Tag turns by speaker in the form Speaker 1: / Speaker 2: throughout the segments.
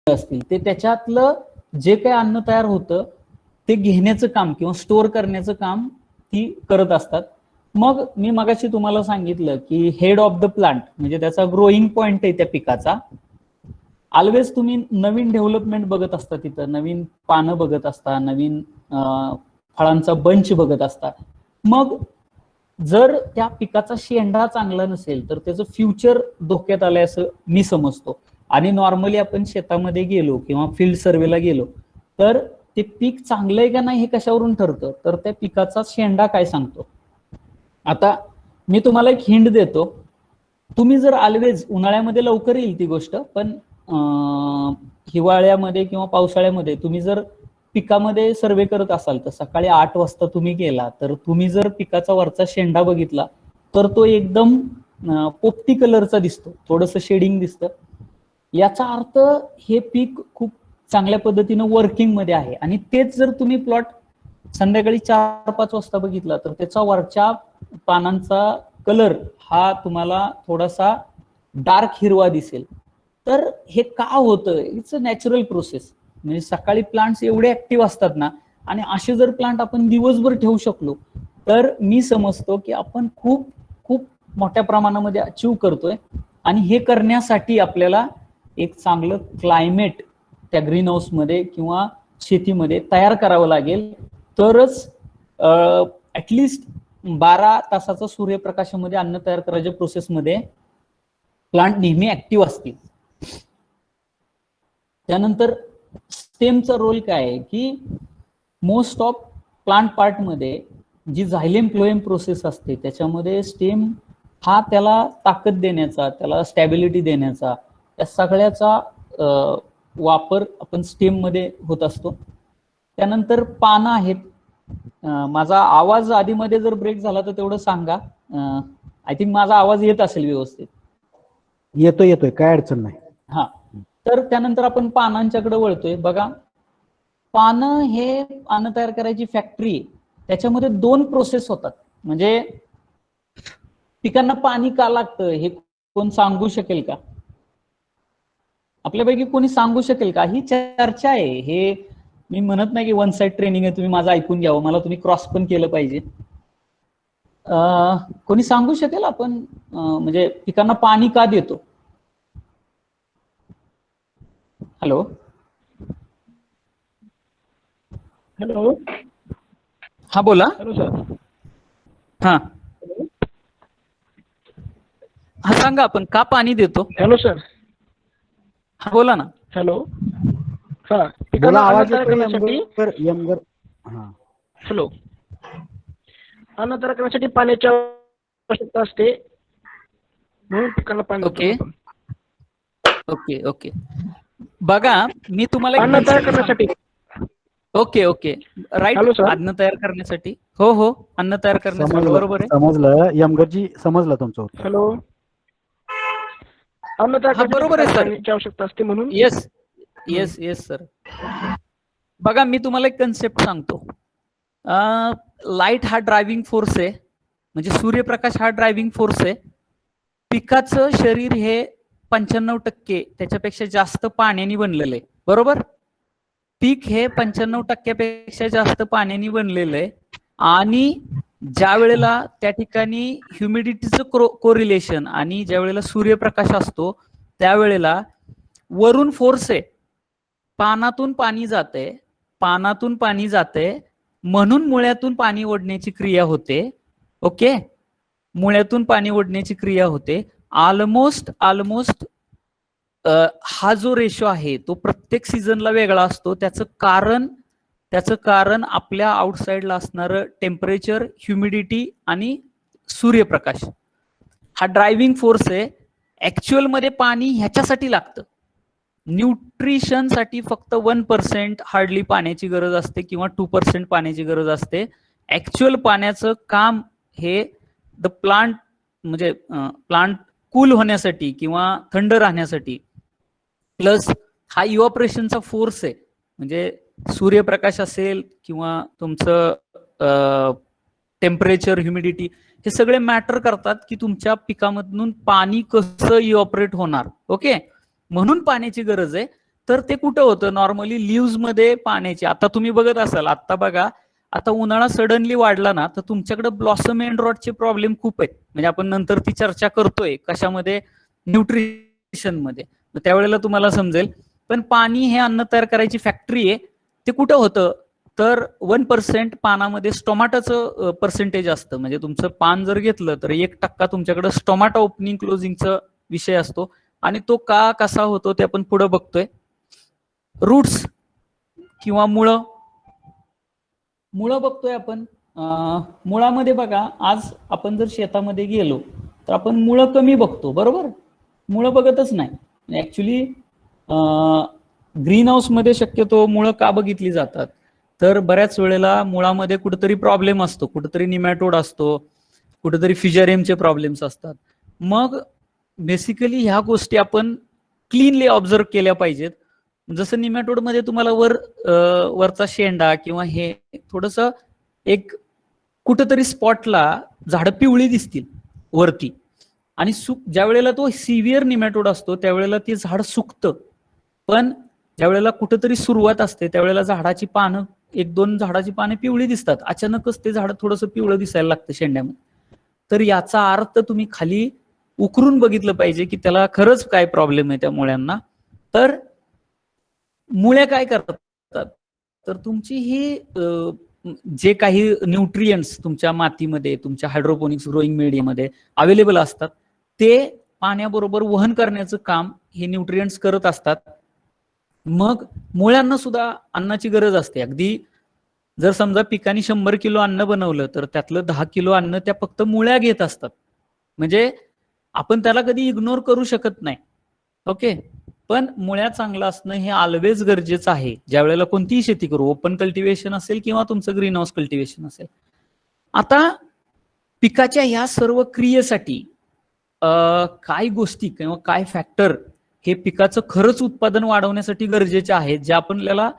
Speaker 1: असतील ते त्याच्यातलं जे काही अन्न तयार होतं ते घेण्याचं काम किंवा स्टोअर करण्याचं काम ती करत असतात. मग मी मगाशी तुम्हाला सांगितलं की हेड ऑफ द प्लांट म्हणजे त्याचा ग्रोईंग पॉइंट आहे त्या पिकाचा. ऑलवेज तुम्ही नवीन डेव्हलपमेंट बघत असता, तिथं नवीन पानं बघत असता, नवीन फळांचा बंच बघत असता. मग जर त्या पिकाचा शेंडा चांगला नसेल तर त्याचं फ्युचर धोक्यात आलंय असं मी समजतो. आणि नॉर्मली आपण शेतामध्ये गेलो किंवा फील्ड सर्वेला गेलो तर ते पीक चांगलं आहे का नाही हे कशावरून ठरतं, तर त्या पिकाचा शेंडा काय सांगतो. आता मी तुम्हाला एक हिंट देतो, तुम्ही जर ऑलवेज उन्हाळ्यामध्ये लवकर येईल ती गोष्ट, पण हिवाळ्यामध्ये किंवा पावसाळ्यामध्ये तुम्ही जर पिकामध्ये सर्वे करत असाल तर सकाळी 8 वाजता तुम्ही गेला तर तुम्ही जर पिकाचा वरचा शेंडा बघितला तर तो एकदम पोपटी कलरचा दिसतो, थोडंसं शेडिंग दिसतं. याचा अर्थ हे पीक खूप चांगल्या पद्धतीनं वर्किंग मध्ये आहे. आणि तेच जर तुम्ही प्लॉट संध्याकाळी 4-5 वाजता बघितला तर त्याचा वरच्या पानांचा कलर हा तुम्हाला थोडासा डार्क हिरवा दिसेल. तर हे का होतं, इट्स अ नॅचरल प्रोसेस. म्हणजे सकाळी प्लांट्स एवढे ऍक्टिव्ह असतात ना, आणि असे जर प्लांट आपण दिवसभर ठेवू शकलो तर मी समजतो की आपण खूप खूप मोठ्या प्रमाणामध्ये अचीव्ह करतोय. आणि हे करण्यासाठी आपल्याला एक चांगलं क्लायमेट त्या ग्रीन हाऊसमध्ये किंवा शेतीमध्ये तयार करावं लागेल, तरच ऍटलिस्ट 12 तासाचा सूर्यप्रकाशामध्ये अन्न तयार करायच्या प्रोसेसमध्ये प्लांट नेहमी ऍक्टिव्ह असतील. त्यानंतर स्टेमचा रोल काय आहे की मोस्ट ऑफ प्लांट पार्टमध्ये जी झायलेम फ्लोएम प्रोसेस असते त्याच्यामध्ये स्टेम हा त्याला ताकद देण्याचा, त्याला स्टॅबिलिटी देण्याचा, त्या सगळ्याचा वापर आपण स्टेम मध्ये होत असतो. त्यानंतर पानं आहेत. माझा आवाज आधीमध्ये जर ब्रेक झाला तर तेवढं सांगा. आय थिंक माझा आवाज येत असेल व्यवस्थित.
Speaker 2: येतोय काय अडचण नाही.
Speaker 1: हा, तर त्यानंतर आपण पानांच्याकडे वळतोय. बघा, पानं हे पानं तयार करायची फॅक्टरी, त्याच्यामध्ये 2 प्रोसेस होतात. म्हणजे पिकांना पाणी का लागतं हे कोण सांगू शकेल का? आपल्यापैकी कोणी सांगू शकेल का? ही चर्चा आहे. हे मी म्हणत नाही की वन साइड ट्रेनिंग आहे, तुम्ही माझं ऐकून घ्यावं, मला तुम्ही क्रॉस पण केलं पाहिजे. कोणी सांगू शकेल आपण म्हणजे पिकांना पाणी का देतो? हॅलो
Speaker 3: हॅलो,
Speaker 1: हा बोला.
Speaker 3: Hello sir.
Speaker 1: हा हा सांगा, आपण का पाणी देतो?
Speaker 3: Hello sir.
Speaker 1: हा बोला ना.
Speaker 3: हॅलो. हा,
Speaker 2: बोला,
Speaker 3: पिकांना अन्न
Speaker 2: आवाज
Speaker 3: तयार
Speaker 2: येतोय
Speaker 3: करण्यासाठी.
Speaker 2: यमगर. हा,
Speaker 3: हॅलो. अन्न तयार करण्यासाठी पाण्याची आवश्यकता असते, म्हणून पिकांना पाणी देतो
Speaker 1: ओके
Speaker 3: आपण.
Speaker 1: Okay okay. बघा, मी तुम्हाला एक
Speaker 3: अन्न तयार
Speaker 1: कन्सेप्ट
Speaker 3: करण्यासाठी.
Speaker 1: सांगतो. Okay okay, right.
Speaker 3: Hello sir.
Speaker 1: अन्न तयार करण्यासाठी, हो हो, अन्न तयार करण्यासाठी, बरोबर आहे.
Speaker 2: समजलं यमगरजी, समजलं तुमचं उत्तर.
Speaker 3: हॅलो. अन्न तयार
Speaker 1: हा
Speaker 3: करण्यासाठी
Speaker 1: बरोबर आहे
Speaker 3: पिकांना
Speaker 1: सर.
Speaker 3: पाण्याची आवश्यकता असते म्हणून.
Speaker 1: Yes yes yes sir. बघा, मी तुम्हाला एक कन्सेप्ट सांगतो. लाईट हा ड्रायव्हिंग फोर्स आहे, म्हणजे सूर्यप्रकाश हा ड्रायव्हिंग फोर्स आहे. पिकाचं शरीर हे 95% त्याच्यापेक्षा जास्त पाण्याने बनलेलं आहे, बरोबर. पीक हे 95% जास्त पाण्याने बनलेलं आहे. आणि ज्या वेळेला त्या ठिकाणी ह्युमिडिटीचं कोरिलेशन आणि ज्या वेळेला सूर्यप्रकाश असतो त्यावेळेला वरून फोर्स आहे, पानातून पाणी जाते, पानातून पाणी जाते, म्हणून मुळ्यातून पाणी ओढण्याची क्रिया होते. ओके, मुळ्यातून पाणी ओढण्याची क्रिया होते. ऑलमोस्ट हा जो रेशो आहे तो प्रत्येक सीझनला वेगळा असतो. त्याचं कारण आपल्या आउटसाइडला असणारं टेम्परेचर, ह्युमिडिटी आणि सूर्यप्रकाश हा ड्रायव्हिंग फोर्स आहे. ऍक्च्युअल मध्ये पाणी ह्याच्यासाठी लागतं. न्यूट्रिशनसाठी फक्त 1% हार्डली पाण्याची गरज असते किंवा 2% पाण्याची गरज असते. ऍक्च्युअल पाण्याचं काम हे द प्लांट म्हणजे प्लांट कूल होण्यासाठी किंवा थंड राहण्यासाठी, प्लस हा इव्हॅपोरेशनचा फोर्स आहे. म्हणजे सूर्यप्रकाश असेल किंवा तुमचं टेम्परेचर, ह्युमिडिटी, हे सगळे मॅटर करतात की तुमच्या पिकामधून पाणी कसं इव्हॅपोरेट होणार. ओके, म्हणून पाण्याची गरज आहे. तर ते कुठं होतं नॉर्मली लिव्ज मध्ये पाण्याचे. आता तुम्ही बघत असाल, आता बघा, आता उन्हाळा सडनली वाढला ना तर तुमच्याकडे ब्लॉसम एंड रॉटचे प्रॉब्लेम खूप आहेत. म्हणजे आपण नंतर ती चर्चा करतोय कशामध्ये, न्यूट्रिशन मध्ये, त्यावेळेला तुम्हाला समजेल. पण पाणी हे अन्न तयार करायची फॅक्टरी आहे. ते कुठं होतं तर 1% पानामध्ये स्टोमॅटोचं पर्सेंटेज असतं. म्हणजे तुमचं पान जर घेतलं तर 1% तुमच्याकडे स्टोमॅटो ओपनिंग क्लोजिंगचा विषय असतो. आणि तो का कसा होतो ते आपण पुढे बघतोय. रूट्स किंवा मुळं बघतोय आपण. मुळामध्ये बघा, आज आपण जर शेतामध्ये गेलो तर आपण मुळं कमी बघतो, बरोबर, मुळं बघतच नाही. ऍक्च्युली ग्रीन हाऊस मध्ये शक्यतो मुळं का बघितली जातात तर बऱ्याच वेळेला मुळामध्ये कुठेतरी प्रॉब्लेम असतो, कुठेतरी निमॅटोड असतो, कुठेतरी फिजरियमचे प्रॉब्लेम्स असतात. मग बेसिकली ह्या गोष्टी आपण क्लीनली ऑब्झर्व केल्या पाहिजेत. जसं निमॅटोड मध्ये तुम्हाला वरचा शेंडा किंवा हे थोडस एक कुठेतरी स्पॉटला झाडं पिवळी दिसतील वरती, आणि ज्या वेळेला तो सिव्हिअर निमॅटोड असतो त्यावेळेला ते झाड सुकतं. पण ज्या वेळेला कुठेतरी सुरुवात असते त्यावेळेला झाडाची पानं, 1-2 झाडाची पाने पिवळी दिसतात, अचानकच ते झाड थोडंसं पिवळं दिसायला लागतं शेंड्यामध्ये. तर याचा अर्थ तुम्ही खाली उकरून बघितलं पाहिजे की त्याला खरंच काय प्रॉब्लेम आहे त्या मुळ्यांना. तर मुळे काय करतात तर तुमची ही जे काही न्यूट्रियंट्स तुमच्या मातीमध्ये, तुमच्या हायड्रोपोनिक्स ग्रोईंग मीडियामध्ये अवेलेबल असतात ते पाण्याबरोबर वहन करण्याचं काम हे न्यूट्रियंट्स करत असतात. मग मुळ्यांना सुद्धा अन्नाची गरज असते. अगदी जर समजा पिकाने 100 किलो अन्न बनवलं तर त्यातलं 10 किलो अन्न त्या फक्त मुळ्या घेत असतात. म्हणजे आपण त्याला कधी इग्नोर करू शकत नाही. ओके, पण मुळ्या चांगलं असणं हे ऑलवेज गरजेचं आहे ज्या वेळेला कोणतीही शेती करू, ओपन कल्टिवेशन असेल किंवा तुमचं ग्रीन हाऊस कल्टिवेशन असेल. आता पिकाच्या ह्या सर्व क्रियेसाठी काय गोष्टी किंवा काय फॅक्टर हे पिकाचं खरंच उत्पादन वाढवण्यासाठी गरजेचे आहेत, जे आपल्याला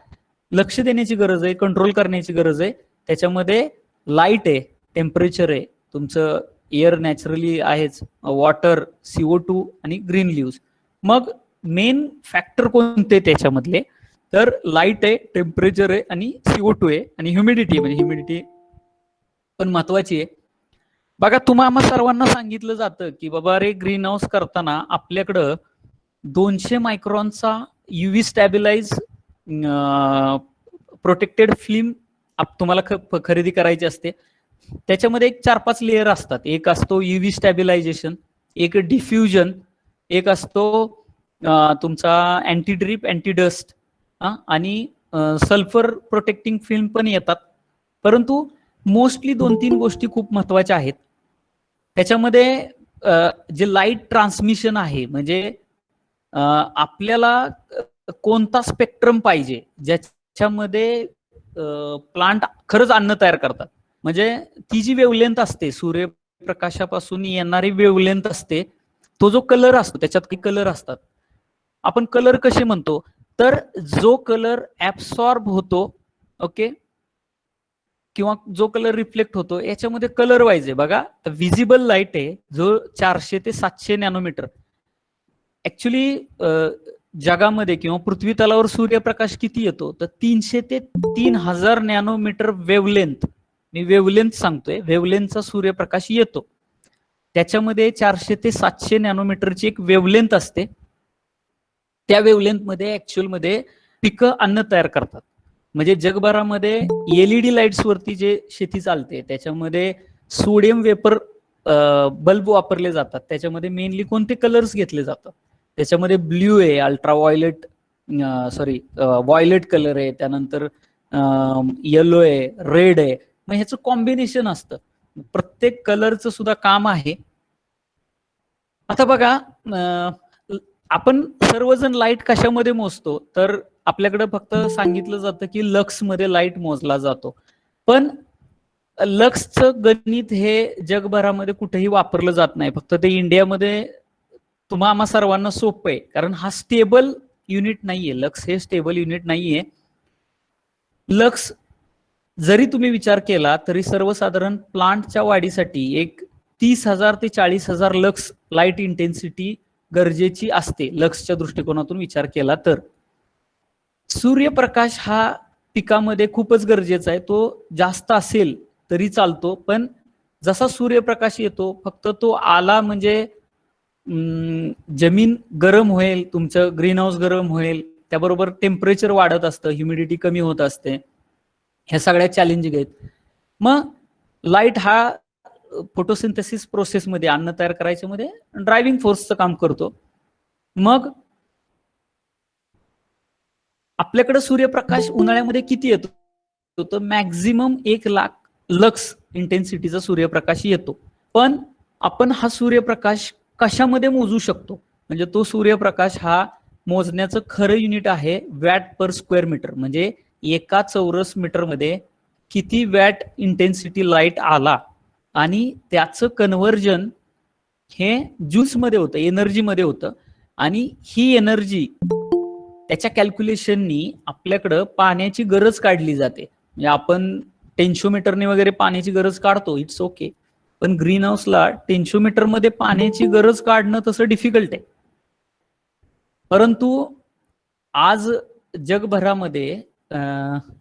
Speaker 1: लक्ष देण्याची गरज आहे, कंट्रोल करण्याची गरज आहे. त्याच्यामध्ये लाईट आहे, टेम्परेचर आहे, तुमचं एअर नॅचरली आहेच, वॉटर, CO2 आणि ग्रीन लिव्स. मग मेन फॅक्टर कोणते त्याच्यामधले तर लाईट आहे, टेम्परेचर आहे आणि CO2 आहे आणि ह्युमिडिटी, म्हणजे ह्युमिडिटी पण महत्वाची आहे. बघा, तुम्हाला सर्वांना सांगितलं जातं की बाबा अरे ग्रीन हाऊस करताना आपल्याकडं 200 मायक्रॉनचा UV स्टॅबिलाइज प्रोटेक्टेड फिल्म तुम्हाला खरेदी करायची असते. त्याच्यामध्ये एक 4-5 लेअर असतात. एक असतो UV स्टॅबिलायझेशन, एक डिफ्युजन, एक असतो तुमचा अँटी ड्रिप, अँटी डस्ट आणि सल्फर प्रोटेक्टिंग फिल्म पण येतात. परंतु मोस्टली 2-3 गोष्टी खूप महत्वाच्या आहेत. त्याच्यामध्ये जे लाईट ट्रान्समिशन आहे, म्हणजे आपल्याला कोणता स्पेक्ट्रम पाहिजे ज्याच्यामध्ये प्लांट खरंच अन्न तयार करतात. म्हणजे ती जी वेवलेंथ असते, सूर्यप्रकाशापासून येणारी वेवलेंथ असते, तो जो कलर असतो त्याच्यात काही कलर असतात. आपण कलर कसे म्हणतो तर जो कलर ऍब्सॉर्ब होतो, ओके, किंवा जो कलर रिफ्लेक्ट होतो याच्यामध्ये कलर वाईज आहे. बघा, विजिबल लाईट आहे जो 400 ते 700 नॅनोमीटर. ऍक्च्युली जगामध्ये किंवा पृथ्वी तलावर सूर्यप्रकाश किती येतो तर 300 ते 3000 नॅनोमीटर वेवलेंथ, मी वेवलेंथ सांगतोय, वेवलेंथचा सूर्यप्रकाश येतो. त्याच्यामध्ये 400 ते 700 नॅनोमीटरची एक वेवलेंथ असते. त्या वेवलेंथ मध्ये ऍक्च्युअल मध्ये पिकं अन्न तयार करतात. म्हणजे जगभरामध्ये LED लाईट्स वरती जे शेती चालते त्याच्यामध्ये सोडियम वेपर बल्ब वापरले जातात. त्याच्यामध्ये मेनली कोणते कलर्स घेतले जातात, त्याच्यामध्ये ब्ल्यू आहे, अल्ट्रा व्हायलेट, व्हायलेट कलर आहे, त्यानंतर येलो आहे, रेड आहे. मग ह्याचं कॉम्बिनेशन असतं. प्रत्येक कलरचं सुद्धा काम आहे. आता बघा, आपण सर्वजण लाईट कशामध्ये मोजतो तर आपल्याकडे फक्त सांगितलं जातं की लक्स मध्ये लाईट मोजला जातो. पण लक्सचं गणित हे जगभरामध्ये कुठेही वापरलं जात नाही. फक्त ते इंडियामध्ये तुम्हाला सर्वांना सोपं आहे, कारण हा स्टेबल युनिट नाहीये. लक्स हे स्टेबल युनिट नाहीये. लक्स जरी तुम्ही विचार केला तरी सर्वसाधारण प्लांटच्या वाढीसाठी एक 30,000 ते 40,000 लक्स लाईट इंटेन्सिटी गरजेची असते, लक्सच्या दृष्टिकोनातून विचार केला तर. सूर्यप्रकाश हा पिकामध्ये खूपच गरजेचा आहे. तो जास्त असेल तरी चालतो, पण जसा सूर्यप्रकाश येतो फक्त तो आला म्हणजे जमीन गरम होईल, तुमचं ग्रीन हाऊस गरम होईल, त्याबरोबर टेम्परेचर वाढत असतं, ह्युमिडिटी कमी होत असते, ह्या सगळ्या चॅलेंजिंग आहेत. मग लाईट हा फोटोसिंथेसिस प्रोसेसमध्ये अन्न तयार करायच्या मध्ये ड्रायव्हिंग फोर्सचं काम करतो. मग आपल्याकडे सूर्यप्रकाश उन्हाळ्यामध्ये किती येतो, तर मॅक्झिमम 1,00,000 लक्स इंटेन्सिटीचा सूर्यप्रकाश येतो. पण आपण हा सूर्यप्रकाश कशामध्ये मोजू शकतो, म्हणजे तो सूर्यप्रकाश हा मोजण्याचं खरं युनिट आहे वॅट पर स्क्वेअर मीटर. म्हणजे एका चौरस मीटरमध्ये किती वॅट इंटेन्सिटी लाईट आला आणि त्याचं कन्व्हर्जन हे ज्यूल्स मध्ये होतं, एनर्जीमध्ये होतं. आणि ही एनर्जी त्याच्या कॅल्क्युलेशननी आपल्याकडं पाण्याची गरज काढली जाते. म्हणजे आपण टेन्शोमीटरने वगैरे पाण्याची गरज काढतो, इट्स ओके, पण ग्रीन हाऊसला टेन्शोमीटर मध्ये पाण्याची गरज काढणं तसं डिफिकल्ट आहे. परंतु आज जगभरामध्ये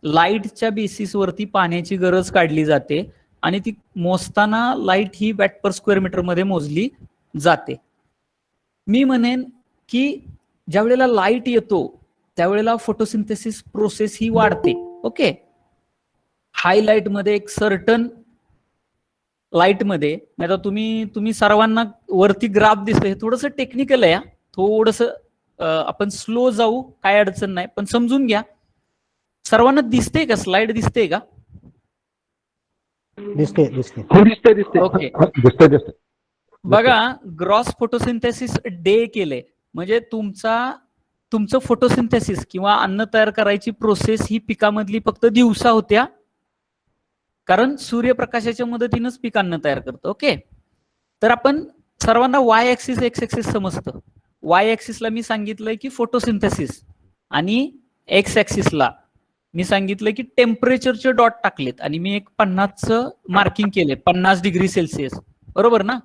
Speaker 1: लाईटच्या बेसिसवरती पाण्याची गरज काढली जाते आणि ती मोजताना लाईट ही वॅट पर स्क्वेअर मीटर मध्ये मोजली जाते. मी म्हणेन की ज्या वेळेला लाईट येतो त्यावेळेला फोटोसिंथेसिस प्रोसेस ही वाढते. ओके, हाय लाईट मध्ये एक सर्टन लाईट मध्ये, आता तुम्ही सर्वांना वरती ग्राफ दिसतंय, हे थोडंसं टेक्निकल आहे, थोडंसं आपण स्लो जाऊ, काय अडचण नाही, पण समजून घ्या. सर्वांना दिसते का, स्लाइड दिसते का?
Speaker 2: दिसते.
Speaker 1: ओके,
Speaker 4: दिसते.
Speaker 1: बघा, ग्रॉस फोटोसिंथेसिस डे केले म्हणजे तुमचं फोटोसिंथेसिस किंवा अन्न तयार करायची प्रोसेस ही पिकामधली फक्त दिवसा होत्या, कारण सूर्यप्रकाशाच्या मदतीनंच पीक अन्न तयार करतं. ओके, तर आपण सर्वांना वाय ऍक्सिस एक्स ऍक्सिस समजतं. वाय ऍक्सिसला मी सांगितलंय की फोटोसिंथेसिस आणि एक्स ऍक्सिसला मी सांगितलं की टेम्परेचरचे डॉट टाकलेत आणि मी एक 50चं मार्किंग केले, 50 डिग्री सेल्सिअस, बरोबर ना?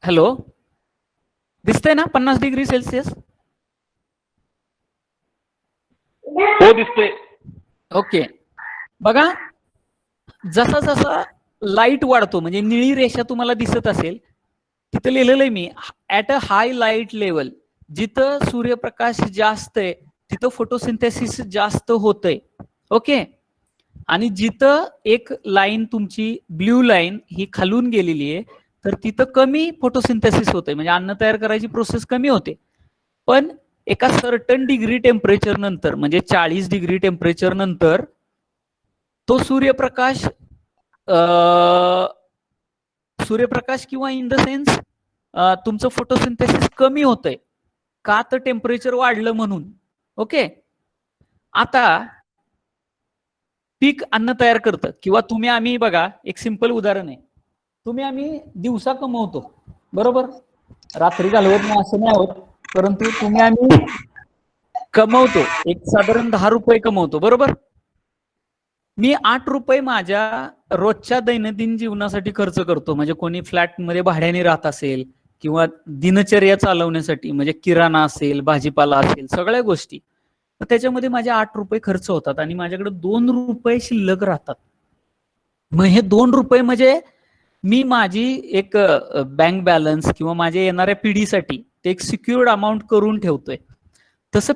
Speaker 1: हॅलो, दिसतंय ना 50 डिग्री सेल्सिअस?
Speaker 4: हो, दिसतोय.
Speaker 1: ओके, बघा, जसा जसा लाईट वाढतो म्हणजे निळी रेषा तुम्हाला दिसत असेल, तिथं लिहिलेलं आहे मी, at a high light level, जिथं सूर्यप्रकाश जास्त आहे तिथं फोटोसिंथेसिस जास्त होतंय. ओके, आणि जिथं एक लाईन तुमची ब्ल्यू लाईन ही खालून गेलेली आहे तर तिथं कमी फोटोसिंथेसिस होते, म्हणजे अन्न तयार करायची प्रोसेस कमी होते. पण एका सर्टन डिग्री टेम्परेचर नंतर, म्हणजे 40 डिग्री टेम्परेचर नंतर तो सूर्यप्रकाश किंवा इन द सेन्स तुमचं फोटोसिंथेसिस कमी होतंय का, तर टेम्परेचर वाढलं म्हणून. ओके, आता पीक अन्न तयार करतं किंवा आम्ही बघा, एक सिंपल उदाहरण आहे, आम्ही दिवसा कमवतो, बरोबर, रात्री घालवत नाही असं नाही होत, परंतु आम्ही कमवतो, एक साधारण 10 रुपये कमवतो, बरोबर. मी 8 रुपये माझ्या रोजच्या दैनंदिन जीवनासाठी खर्च करतो, म्हणजे कोणी फ्लॅटमध्ये भाड्याने राहत असेल किंवा दिनचर्या चालवण्यासाठी, म्हणजे किराणा असेल, भाजीपाला असेल, सगळ्या गोष्टी, तर त्याच्यामध्ये माझे 8 रुपये खर्च होतात आणि माझ्याकडे 2 रुपये शिल्लक राहतात. मग हे 2 रुपये म्हणजे मी माझी एक बँक बॅलन्स किंवा माझ्या येणाऱ्या पिढीसाठी ते एक सिक्युअर्ड अमाऊंट करून ठेवतोय. तसं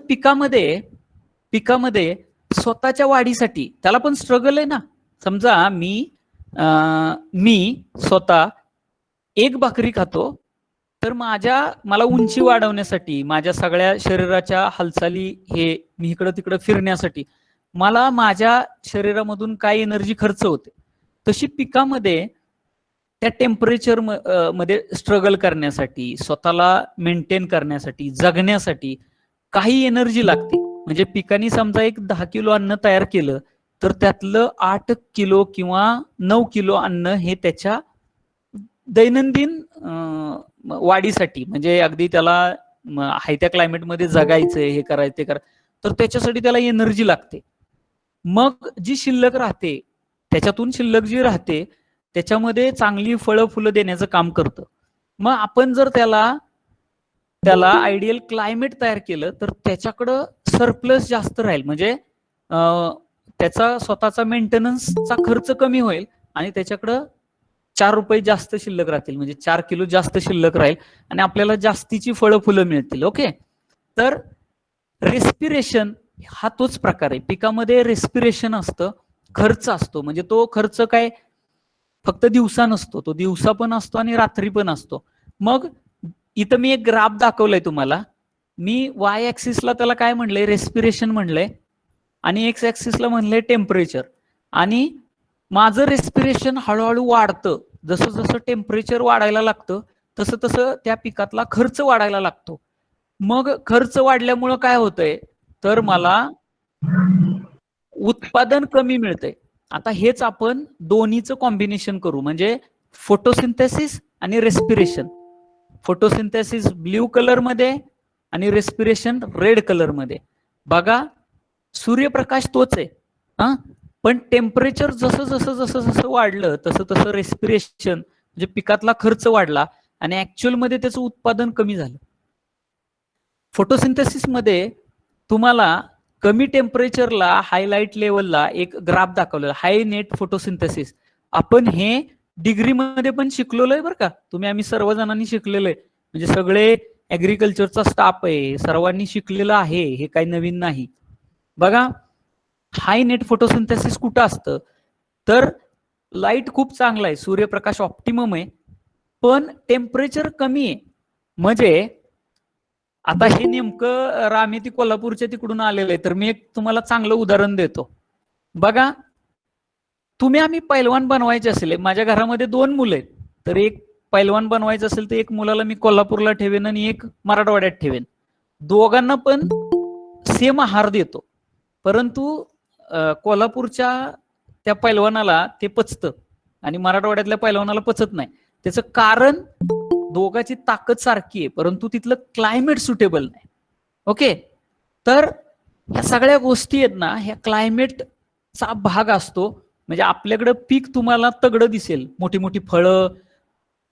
Speaker 1: पिकामध्ये स्वतःच्या वाढीसाठी त्याला पण स्ट्रगल आहे ना. समजा मी स्वतः एक भाकरी खातो, तर मला उंची वाढवण्यासाठी, माझ्या सगळ्या शरीराच्या हालचाली, हे मी इकडं तिकडं फिरण्यासाठी मला माझ्या शरीरामधून काय एनर्जी खर्च होते, तशी पिकामध्ये त्या टेम्परेचर मध्ये स्ट्रगल करण्यासाठी, स्वतःला मेंटेन करण्यासाठी, जगण्यासाठी काही एनर्जी लागते. म्हणजे पिकांनी समजा एक 10 किलो अन्न तयार केलं तर त्यातलं 8 किलो किंवा 9 किलो अन्न हे त्याच्या दैनंदिन वाढीसाठी, म्हणजे अगदी त्याला हायत्या क्लायमेटमध्ये जगायचंय, हे करायचं, ते तर त्याच्यासाठी त्याला एनर्जी लागते. मग जी शिल्लक राहते, त्याच्यातून शिल्लक जी राहते त्याच्यामध्ये चांगली फळं फुलं देण्याचं काम करतं. मग आपण जर त्याला त्याला आयडियल क्लायमेट तयार केलं तर त्याच्याकडं सरप्लस जास्त राहील, म्हणजे त्याचा स्वतःचा मेंटेनन्सचा खर्च कमी होईल आणि त्याच्याकडं 4 रुपये जास्त शिल्लक राहतील, म्हणजे 4 किलो जास्त शिल्लक राहील आणि आपल्याला जास्तीची फळं फुलं मिळतील. ओके, तर रेस्पिरेशन हा तोच प्रकार आहे. पिकामध्ये रेस्पिरेशन असतं, खर्च असतो, म्हणजे तो खर्च काय फक्त दिवसा नसतो, तो दिवसा पण असतो आणि रात्री पण असतो. मग इथं मी एक ग्राफ दाखवलाय तुम्हाला. मी वाय ऍक्सिसला त्याला काय म्हणलंय, रेस्पिरेशन म्हणलंय, आणि एक्स ऍक्सिसला म्हणलंय टेम्परेचर. आणि माझं रेस्पिरेशन हळूहळू वाढतं, जसं जसं टेम्परेचर वाढायला लागतं तसं तसं त्या पिकातला खर्च वाढायला लागतो. मग खर्च वाढल्यामुळं काय होतंय, तर मला उत्पादन कमी मिळतंय. आता हेच आपण दोन्हीचं कॉम्बिनेशन करू, म्हणजे फोटोसिंथेसिस आणि रेस्पिरेशन. फोटोसिंथेसिस ब्ल्यू कलर मध्ये आणि रेस्पिरेशन रेड कलर मध्ये. बघा, सूर्यप्रकाश तोच आहे, पण टेम्परेचर जसं जसं जसं जसं वाढलं तसं तसं रेस्पिरेशन म्हणजे पिकातला खर्च वाढला आणि ऍक्च्युअल मध्ये त्याचं उत्पादन कमी झालं. फोटोसिंथेसिस मध्ये तुम्हाला कमी टेम्परेचरला हायलाइट लेवलला एक ग्राफ दाखवलेला, हाय नेट फोटोसिंथेसिस. आपण हे डिग्रीमध्ये पण शिकलेलो आहे बरं का, आम्ही सर्वजणांनी शिकलेलो आहे, म्हणजे सगळे ऍग्रिकल्चरचा स्टाफ आहे, सर्वांनी शिकलेलं आहे, हे काही नवीन नाही. बघा, हाय नेट फोटोसिंथेसिस कुठं असतं, तर लाईट खूप चांगला आहे, सूर्यप्रकाश ऑप्टिमम आहे, पण टेम्परेचर कमी आहे. म्हणजे आता हे नेमकं आम्ही ती कोल्हापूरच्या तिकडून आलेलं आहे, तर मी एक तुम्हाला चांगलं उदाहरण देतो. बघा, आम्ही पैलवान बनवायचे असेल, माझ्या घरामध्ये 2 मुलं आहेत, तर एक पैलवान बनवायचं असेल तर एक मुलाला मी कोल्हापूरला ठेवेन आणि एक मराठवाड्यात ठेवेन. दोघांना पण सेम आहार देतो, परंतु कोल्हापूरच्या त्या पैलवानाला ते पचतं आणि मराठवाड्यातल्या पैलवानाला पचत नाही. त्याचं कारण दोघांची ताकद सारखी आहे, परंतु तिथलं क्लायमेट सुटेबल नाही. ओके, तर ह्या सगळ्या गोष्टी आहेत ना, ह्या क्लायमेटचा भाग असतो. म्हणजे आपल्याकडं पीक तुम्हाला तगडं दिसेल, मोठी मोठी फळं,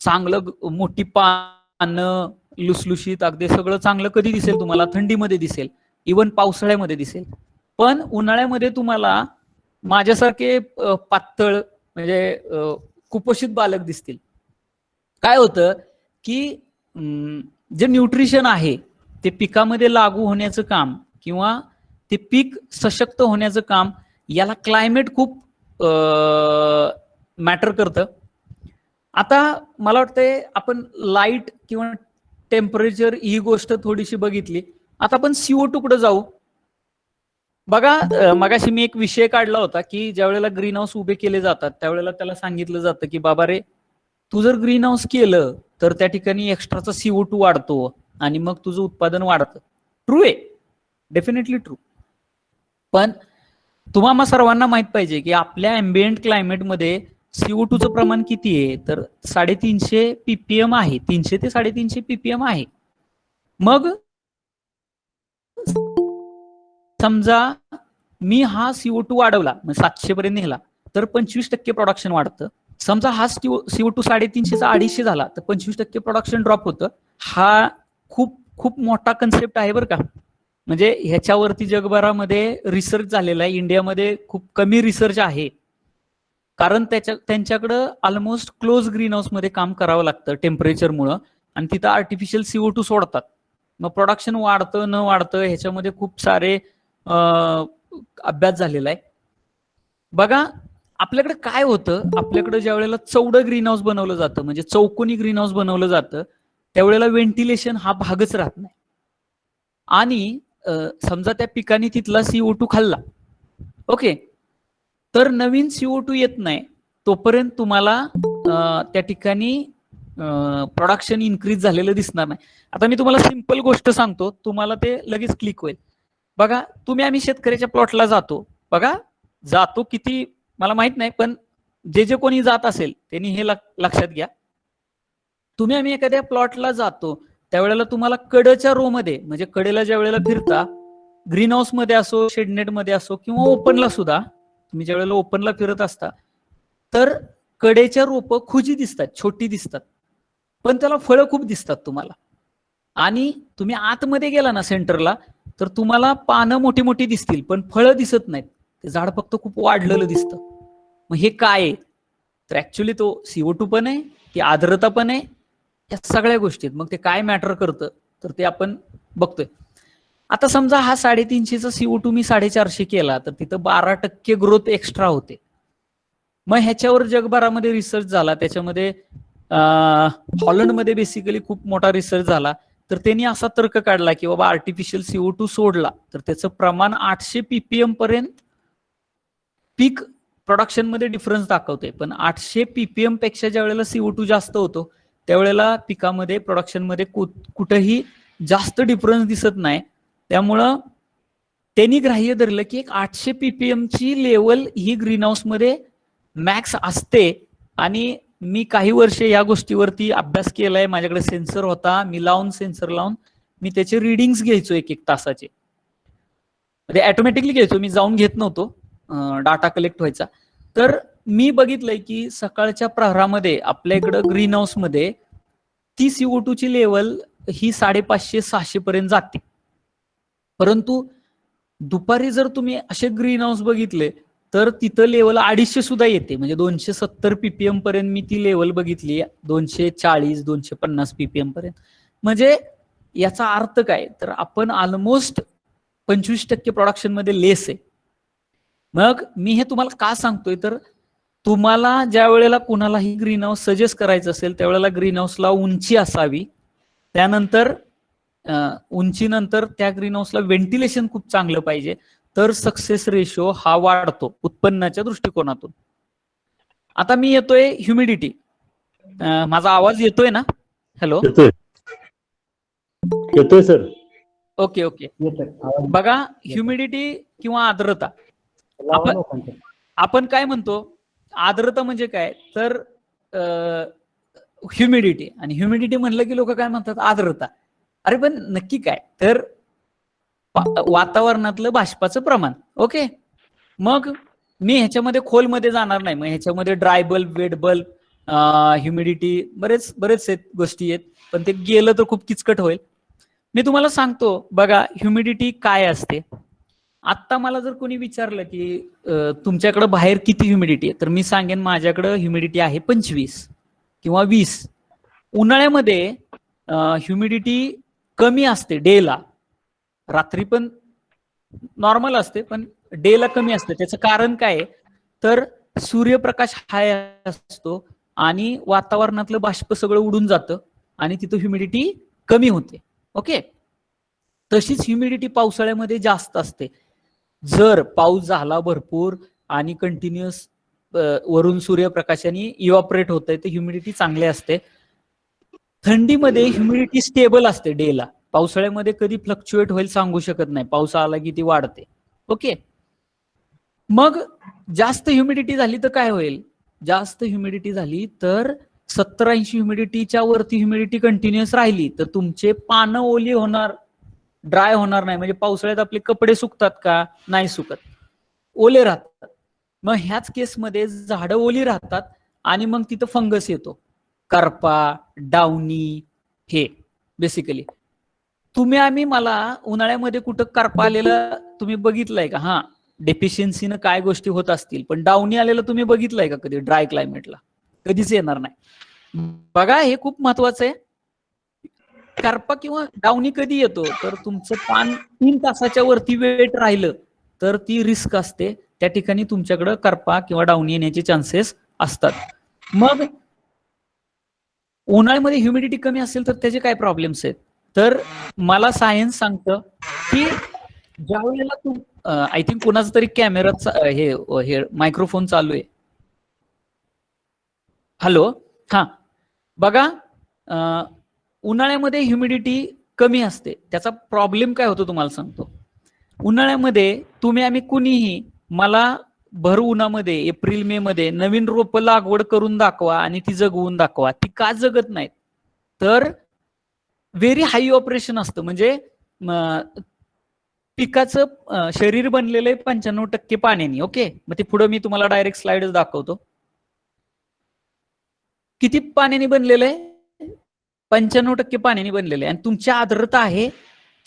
Speaker 1: चांगलं मोठी पानं, लुसलुशीत, अगदी सगळं चांगलं कधी दिसेल तुम्हाला, थंडीमध्ये दिसेल, इवन पावसाळ्यामध्ये दिसेल. पण उन्हाळ्यामध्ये तुम्हाला माझ्यासारखे पातळ म्हणजे कुपोषित बालक दिसतील. काय होतं की जे न्यूट्रिशन आहे ते पिकामध्ये लागू होण्याचं काम किंवा ते पीक सशक्त होण्याचं काम, याला क्लायमेट खूप मॅटर करतं. आता मला वाटतंय आपण लाईट किंवा टेम्परेचर ही गोष्ट थोडीशी बघितली. आता आपण CO2 कडे जाऊ. बघा, मगाशी मी एक विषय काढला होता की ज्या वेळेला ग्रीन हाऊस उभे केले जातात त्यावेळेला त्याला सांगितलं जातं की बाबा रे, तू जर ग्रीन हाऊस केलं तर त्या ठिकाणी एक्स्ट्राचा CO2 वाढतो आणि मग तुझं उत्पादन वाढतं. ट्रू आहे, डेफिनेटली ट्रू. पण तुम्हाला सर्वांना माहित पाहिजे की आपल्या एम्बिएंट क्लायमेटमध्ये CO2चं प्रमाण किती आहे, तर 350 ppm आहे, 300 ते 350 ppm आहे. मग समजा मी हा CO2 वाढवला, 700 पर्यंत नेला, तर 25% प्रोडक्शन वाढतं. समजा हा CO2 350 चा 250 झाला तर 25% प्रोडक्शन ड्रॉप होतं. हा खूप खूप मोठा कन्सेप्ट आहे बरं का. म्हणजे ह्याच्यावरती जगभरामध्ये रिसर्च झालेला आहे, इंडियामध्ये खूप कमी रिसर्च आहे, कारण त्यांच्याकडं ऑलमोस्ट क्लोज ग्रीन हाऊस मध्ये काम करावं लागतं टेम्परेचरमुळं, आणि तिथं आर्टिफिशियल CO2 सोडतात. मग प्रोडक्शन वाढतं न वाढतं ह्याच्यामध्ये खूप सारे अभ्यास झालेला आहे. बघा, आपल्याकडे काय होतं, आपल्याकडे ज्या वेळेला चौडं ग्रीन हाऊस बनवलं जातं, म्हणजे चौकोनी ग्रीन हाऊस बनवलं जातं, त्यावेळेला व्हेंटिलेशन हा भागच राहत नाही. आणि समजा त्या पिकाने तिथला CO2 खाल्ला, ओके, तर नवीन CO2 येत नाही तोपर्यंत तुम्हाला त्या ठिकाणी प्रोडक्शन इन्क्रीज झालेलं दिसणार नाही. आता मी तुम्हाला सिंपल गोष्ट सांगतो, तुम्हाला ते लगेच क्लिक होईल. बघा, आम्ही शेतकऱ्याच्या प्लॉटला जातो, बघा जातो किती मला माहित नाही, पण जे कोणी जात असेल त्यांनी हे लक्षात घ्या. आम्ही एखाद्या प्लॉटला जातो त्यावेळेला तुम्हाला कडेच्या रो मध्ये, म्हणजे कडेला ज्या वेळेला फिरता, ग्रीन हाऊस मध्ये असो, शेडनेट मध्ये असो किंवा ओपनला सुद्धा, तुम्ही ज्या वेळेला ओपनला फिरत असता तर कडेच्या रोप खुजी दिसतात, छोटी दिसतात, पण त्याला फळं खूप दिसतात तुम्हाला. आणि तुम्ही आतमध्ये गेला ना सेंटरला, तर तुम्हाला पानं मोठी मोठी दिसतील पण फळं दिसत नाहीत. ते झाड फक्त खूप वाढलेलं दिसतं. मग हे काय आहे? तर ऍक्च्युली तो CO2 पण आहे, ती आर्द्रता पण आहे, या सगळ्या गोष्टी आहेत. मग ते काय मॅटर करतं तर ते आपण बघतोय. आता समजा हा 350चा CO2 मी 450 केला तर तिथं 12% ग्रोथ एक्स्ट्रा होते. मग ह्याच्यावर जगभरामध्ये रिसर्च झाला. त्याच्यामध्ये हॉलंडमध्ये बेसिकली खूप मोठा रिसर्च झाला. तर त्यांनी असा तर्क काढला की बाबा आर्टिफिशियल CO2 सोडला तर त्याचं प्रमाण 800 ppm पर्यंत पीक प्रोडक्शन मध्ये डिफरन्स दाखवते. पण 800 ppm पेक्षा ज्या वेळेला CO2 जास्त होतो त्यावेळेला पिकामध्ये प्रोडक्शन मध्ये कुठेही जास्त डिफरन्स दिसत नाही. त्यामुळं त्यांनी ग्राह्य धरलं की एक 800 ppm ची लेवल ही ग्रीन हाऊस मध्ये मॅक्स असते. आणि मी काही वर्ष या गोष्टीवरती अभ्यास केलाय. माझ्याकडे सेन्सर होता, मी सेन्सर लावून मी त्याचे रिडिंग्स घ्यायचो एक तासाचे. म्हणजे ऑटोमॅटिकली घ्यायचो, मी जाऊन घेत नव्हतो, डाटा कलेक्ट व्हायचा. तर मी बघितलंय की सकाळच्या प्रहरामध्ये आपल्या इकडं ग्रीन हाऊस मध्ये ती CO2 ची लेवल ही 550-600 पर्यंत जाते. परंतु दुपारी जर तुम्ही असे ग्रीन हाऊस बघितले तर तिथं लेवल 250 सुद्धा येते. म्हणजे 270 ppm पर्यंत मी ती लेवल बघितली, 240-250 ppm पर्यंत. म्हणजे याचा अर्थ काय तर आपण ऑलमोस्ट 25% प्रोडक्शन मध्ये लेस आहे. मग मी हे तुम्हाला का सांगतोय तर तुम्हाला ज्या वेळेला कुणालाही ग्रीन हाऊस सजेस्ट करायचं असेल त्यावेळेला ग्रीन हाऊसला उंची असावी, त्यानंतर उंचीनंतर त्या ग्रीन हाऊसला व्हेंटिलेशन खूप चांगलं पाहिजे, तर सक्सेस रेशो हा वाढतो उत्पन्नाच्या दृष्टिकोनातून. आता मी येतोय ह्युमिडिटी. माझा आवाज येतोय ना? हॅलो,
Speaker 4: येतोय सर.
Speaker 1: Okay okay. बघा ह्युमिडिटी किंवा आर्द्रता, आपण काय म्हणतो आर्द्रता म्हणजे काय तर ह्युमिडिटी, आणि ह्युमिडिटी म्हणलं की लोक काय म्हणतात आर्द्रता. अरे पण नक्की काय तर वातावरणातलं बाष्पाचं प्रमाण. ओके, मग मी ह्याच्यामध्ये खोलमध्ये जाणार नाही. मग ह्याच्यामध्ये dry bulb, wet bulb, humidity, बरेच गोष्टी आहेत, पण ते गेलं तर खूप किचकट होईल. मी तुम्हाला सांगतो बघा ह्युमिडिटी काय असते. आत्ता मला जर कोणी विचारलं की तुमच्याकडे बाहेर किती ह्युमिडिटी आहे तर मी सांगेन माझ्याकडे ह्युमिडिटी आहे 25 किंवा 20. उन्हाळ्यामध्ये ह्युमिडिटी कमी असते डेला, रात्री पण नॉर्मल असते पण डेला कमी असते. त्याचं कारण काय तर सूर्यप्रकाश हाय असतो आणि वातावरणातलं बाष्प सगळं उडून जातं आणि तिथं ह्युमिडिटी कमी होते. ओके, तशीच ह्युमिडिटी पावसाळ्यामध्ये जास्त असते. जर पाऊस झाला भरपूर आणि कंटिन्युअस वरून सूर्यप्रकाशाने इव्हॉपरेट होतंय तर ह्युमिडिटी चांगली असते. थंडीमध्ये ह्युमिडिटी स्टेबल असते डेला. पावसाळ्यामध्ये कधी फ्लक्च्युएट होईल सांगू शकत नाही, पाऊस आला की ती वाढते. ओके, मग जास्त ह्युमिडिटी झाली तर काय होईल, जास्त ह्युमिडिटी झाली तर 70-80 ह्युमिडिटीच्या वरती ह्युमिडिटी कंटिन्युअस राहिली तर तुमचे पानं ओली होणार, ड्राय होणार नाही. म्हणजे पावसाळ्यात आपले कपडे सुकतात का, नाही सुकत, ओले राहतात. मग ह्याच केसमध्ये झाडं ओली राहतात आणि मग तिथं फंगस येतो, करपा, डाउनी, हे बेसिकली. मला उन्हाळ्यामध्ये कुठं करपा आलेलं तुम्ही बघितलंय का? हा, डेफिशियन्सीनं काय गोष्टी होत असतील, पण डाउनी आलेलं तुम्ही बघितलंय का कधी ड्राय क्लायमेटला? कधीच येणार नाही. बघा हे खूप महत्वाचं आहे. करपा किंवा डाउनी कधी येतो तर तुमचं पान 3 तासाच्या वरती वेट राहिलं तर ती रिस्क असते, त्या ठिकाणी तुमच्याकडे करपा किंवा डाउनी येण्याचे चान्सेस असतात. मग उन्हाळ्यामध्ये ह्युमिडिटी कमी असेल तर त्याचे काय प्रॉब्लेम्स आहेत तर मला सायन्स सांगतं की ज्या वेळेला तू आय थिंक कुणाचा तरी कॅमेरा हे मायक्रोफोन चालू आहे. हॅलो, हा, बघा उन्हाळ्यामध्ये ह्युमिडिटी कमी असते, त्याचा प्रॉब्लेम काय होतो तुम्हाला सांगतो. उन्हाळ्यामध्ये आम्ही कुणीही मला भर उन्हामध्ये एप्रिल मे मध्ये नवीन रोप लागवड करून दाखवा आणि ती जगवून दाखवा, ती का जगत नाहीत तर व्हेरी हाय ऑपरेशन असतं. म्हणजे पिकाचं शरीर बनलेलं आहे 95% पाण्याने. ओके, मग ते पुढे मी तुम्हाला डायरेक्ट स्लाइड दाखवतो. किती पाण्याने बनलेलं आहे? 95% पाण्याने बनलेलं आहे आणि तुमची आर्द्रता आहे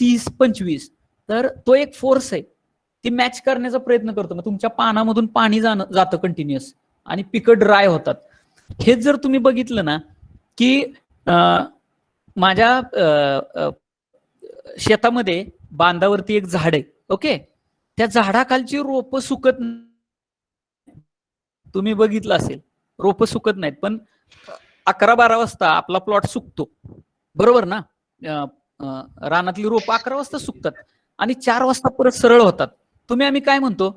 Speaker 1: 30-25, तर तो एक फोर्स आहे, ती मॅच करण्याचा प्रयत्न करतो. मग तुमच्या पानामधून पाणी जातं कंटिन्युअस आणि पिकं ड्राय होतात. हेच जर तुम्ही बघितलं ना की माझ्या शेतामध्ये बांधावरती एक झाड आहे, ओके, त्या झाडाखालची रोपं सुकत, तुम्ही बघितलं असेल, रोपं सुकत नाहीत, पण 11-12 वाजता आपला प्लॉट सुकतो, बरोबर ना? रानातली रोपं 11 वाजता सुकतात आणि 4 वाजता परत सरळ होतात. आम्ही काय म्हणतो,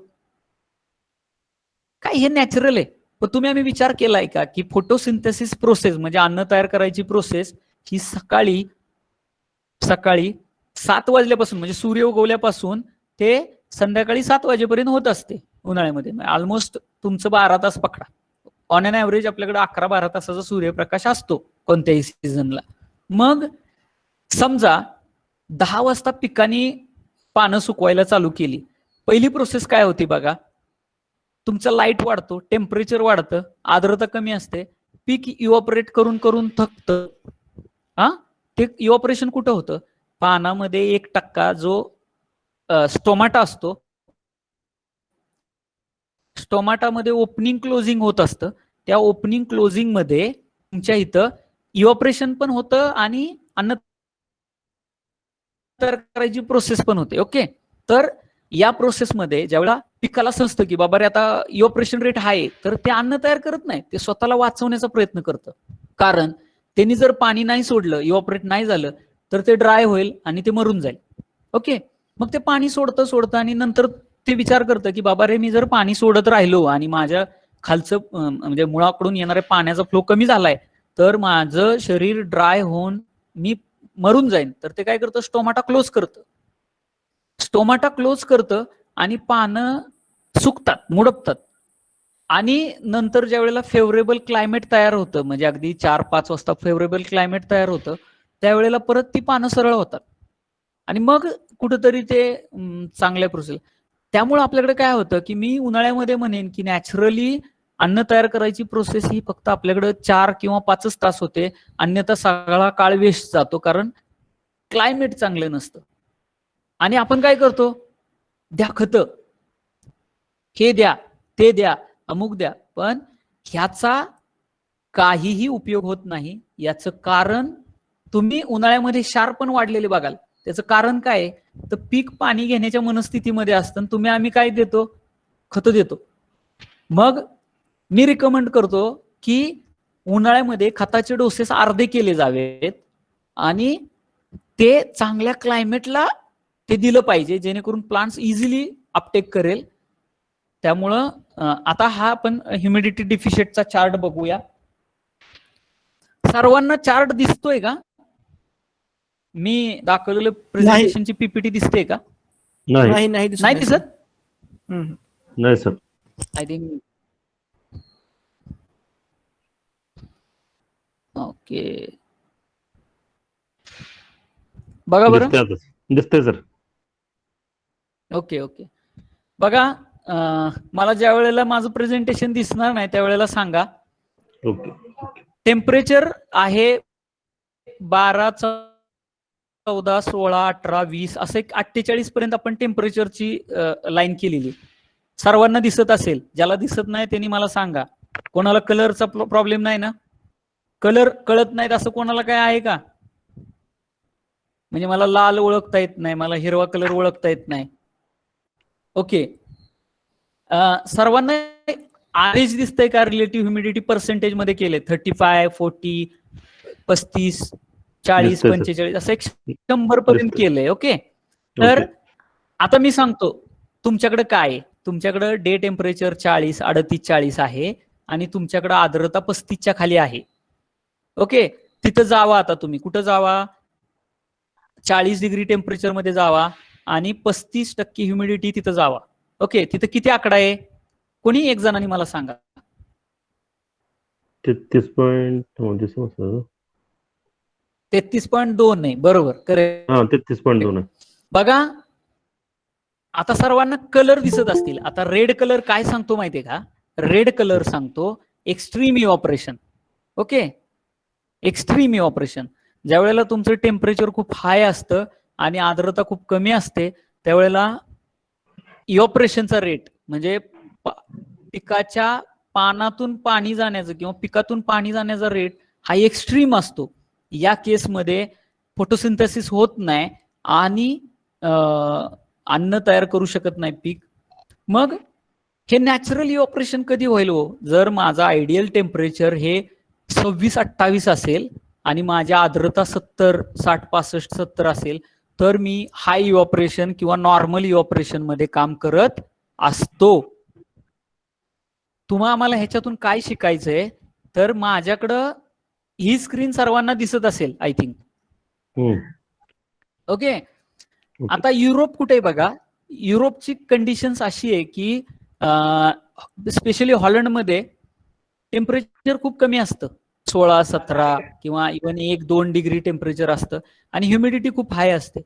Speaker 1: काय हे नॅचरल आहे. पण आम्ही विचार केलाय का की फोटोसिंथेसिस प्रोसेस म्हणजे अन्न तयार करायची प्रोसेस ही सकाळी 7 वाजल्यापासून म्हणजे सूर्य उगवल्यापासून ते संध्याकाळी 7 वाजेपर्यंत होत असते उन्हाळ्यामध्ये. ऑलमोस्ट तुमचं 12 तास पकडा. ऑन अन ऍव्हरेज आपल्याकडे 11-12 तासाचा सूर्यप्रकाश असतो कोणत्याही सीझनला. मग समजा 10 वाजता पिकांनी पानं सुकवायला चालू केली. पहिली प्रोसेस काय होती बघा, तुमचं लाईट वाढतो, टेम्परेचर वाढतं, आर्द्रता कमी असते, पीक इव्हॉपरेट करून करून थकतं. ते इव्हॉपरेशन कुठं होतं? पानामध्ये 1% जो स्टोमाटा असतो, स्टोमाटामध्ये ओपनिंग क्लोजिंग होत असतं. त्या ओपनिंग क्लोजिंग मध्ये तुमच्या इथं इव्हॉपरेशन पण होतं आणि अन्न तयार करायची प्रोसेस पण होते. ओके, तर या प्रोसेसमध्ये ज्यावेळेला पिकाला समजतं की बाबा रे आता इव्हॉपरेशन रेट हाय, तर ते अन्न तयार करत नाही, ते स्वतःला वाचवण्याचा प्रयत्न करतं. कारण त्यांनी जर पाणी नाही सोडलं, इव्हॉपरेट नाही झालं, तर ते ड्राय होईल आणि ते मरून जाईल. ओके, मग ते पाणी सोडतं आणि नंतर ते विचार करतं की बाबा रे मी जर पाणी सोडत राहिलो आणि माझ्या खालचं म्हणजे मुळाकडून येणाऱ्या पाण्याचा फ्लो कमी झालाय, तर माझं शरीर ड्राय होऊन मी मरून जाईन. तर ते काय करतं, स्टोमाटा क्लोज करतं. स्टोमाटा क्लोज करतं आणि पानं सुकतात, मुडपतात. आणि नंतर ज्या वेळेला फेवरेबल क्लायमेट तयार होतं, म्हणजे अगदी 4-5 वाजता फेवरेबल क्लायमेट तयार होतं, त्यावेळेला परत ती पानं सरळ होतात आणि मग कुठंतरी ते चांगल्या प्रोसेस. त्यामुळे आपल्याकडे काय होतं की मी उन्हाळ्यामध्ये म्हणेन की नॅचरली अन्न तयार करायची प्रोसेस ही फक्त आपल्याकडे 4 किंवा 5 तास होते, अन्यथा सगळा काळ वेस्ट जातो, कारण क्लायमेट चांगलं नसतं. आणि आपण काय करतो, द्या खतं, हे द्या, ते द्या, अमुक द्या, पण ह्याचा काहीही उपयोग होत नाही. याचं कारण तुम्ही उन्हाळ्यामध्ये क्षार पण वाढलेले बघाल. त्याचं कारण काय, तर पीक पाणी घेण्याच्या मनस्थितीमध्ये असतं, आम्ही काय देतो, खतं देतो. मग मी रिकमेंड करतो की उन्हाळ्यामध्ये खताचे डोसेस अर्धे केले जावेत आणि ते चांगल्या क्लायमेटला ते दिलं पाहिजे, जेणेकरून प्लांट्स इझिली अपटेक करेल. त्यामुळं आता हा आपण ह्युमिडिटी डिफिशियंटचा चार्ट बघूया. सर्वांना चार्ट दिसतोय का? मी दाखवलेलं प्रेझेंटेशनची पीपीटी दिसते का?
Speaker 3: नाही
Speaker 1: दिसत.
Speaker 4: नाही सर.
Speaker 1: आय थिंक ओके, बघा बरं.
Speaker 4: दिसतंय सर.
Speaker 1: ओके ओके, बघा, मला ज्या वेळेला माझं प्रेझेंटेशन दिसणार नाही त्यावेळेला सांगा.
Speaker 4: ओके.
Speaker 1: टेम्परेचर आहे 12, 14, 16, 18, 20 असं एक 48 पर्यंत आपण टेम्परेचरची लाईन केलेली. सर्वांना दिसत असेल, ज्याला दिसत नाही त्यांनी मला सांगा. कोणाला कलरचा प्रॉब्लेम नाही ना? कलर कळत नाहीत असं कोणाला काय आहे का? म्हणजे मला लाल ओळखता येत नाही, मला हिरवा कलर ओळखता येत नाही. ओके, सर्वांना ॲव्हरेज दिसतंय का? रिलेटिव्ह ह्युमिडिटी पर्सेंटेज मध्ये केले 35, 40, 35, 40, 45 असं 100 पर्यंत केलंय. ओके, तर आता मी सांगतो तुमच्याकडे काय, तुमच्याकडे डे टेम्परेचर 40, 38, 40 आहे आणि तुमच्याकडे आर्द्रता 35च्या खाली आहे. ओके, तिथं जावा. आता तुम्ही कुठं जावा? 40 डिग्री टेम्परेचर मध्ये जावा आणि 35% ह्युमिडिटी तिथं जावा. ओके, तिथं किती आकडा आहे? कोणी एक जणांनी मला सांगा. 33.2 नाही, बरोबर, करेक्ट.
Speaker 4: 33.2.
Speaker 1: बघा, आता सर्वांना कलर दिसत असतील. आता रेड कलर काय सांगतो माहितीये का? रेड कलर सांगतो extreme evaporation. Okay, extreme evaporation. ज्या वेळेला तुमचं टेम्परेचर खूप हाय असतं आणि आर्द्रता खूप कमी असते त्यावेळेला इव्हॉपरेशनचा रेट म्हणजे पिकाच्या पानातून पाणी जाण्याचं किंवा पिकातून पाणी जाण्याचा रेट हा एक्स्ट्रीम असतो. या केसमध्ये फोटोसिंथेसिस होत नाही आणि अन्न तयार करू शकत नाही पीक. मग हे नॅचरल इव्हॉपरेशन कधी होईल हो? जर माझा आयडियल टेम्परेचर हे 26-28 असेल आणि माझ्या आर्द्रता 70, 60, 65, 70 असेल तर मी हाय इव्हॉपरेशन किंवा नॉर्मल इव्हॉपरेशन मध्ये काम करत असतो. तुम्हाला आम्हाला ह्याच्यातून काय शिकायचंय तर माझ्याकडं ही स्क्रीन सर्वांना दिसत असेल आय थिंक. ओके. आता युरोप कुठे आहे बघा. युरोपची कंडिशन्स अशी आहे की स्पेशली हॉलंडमध्ये टेम्परेचर खूप कमी असतं, 16-17 किंवा इव्हन 1-2 डिग्री टेम्परेचर असतं आणि ह्युमिडिटी खूप हाय असते.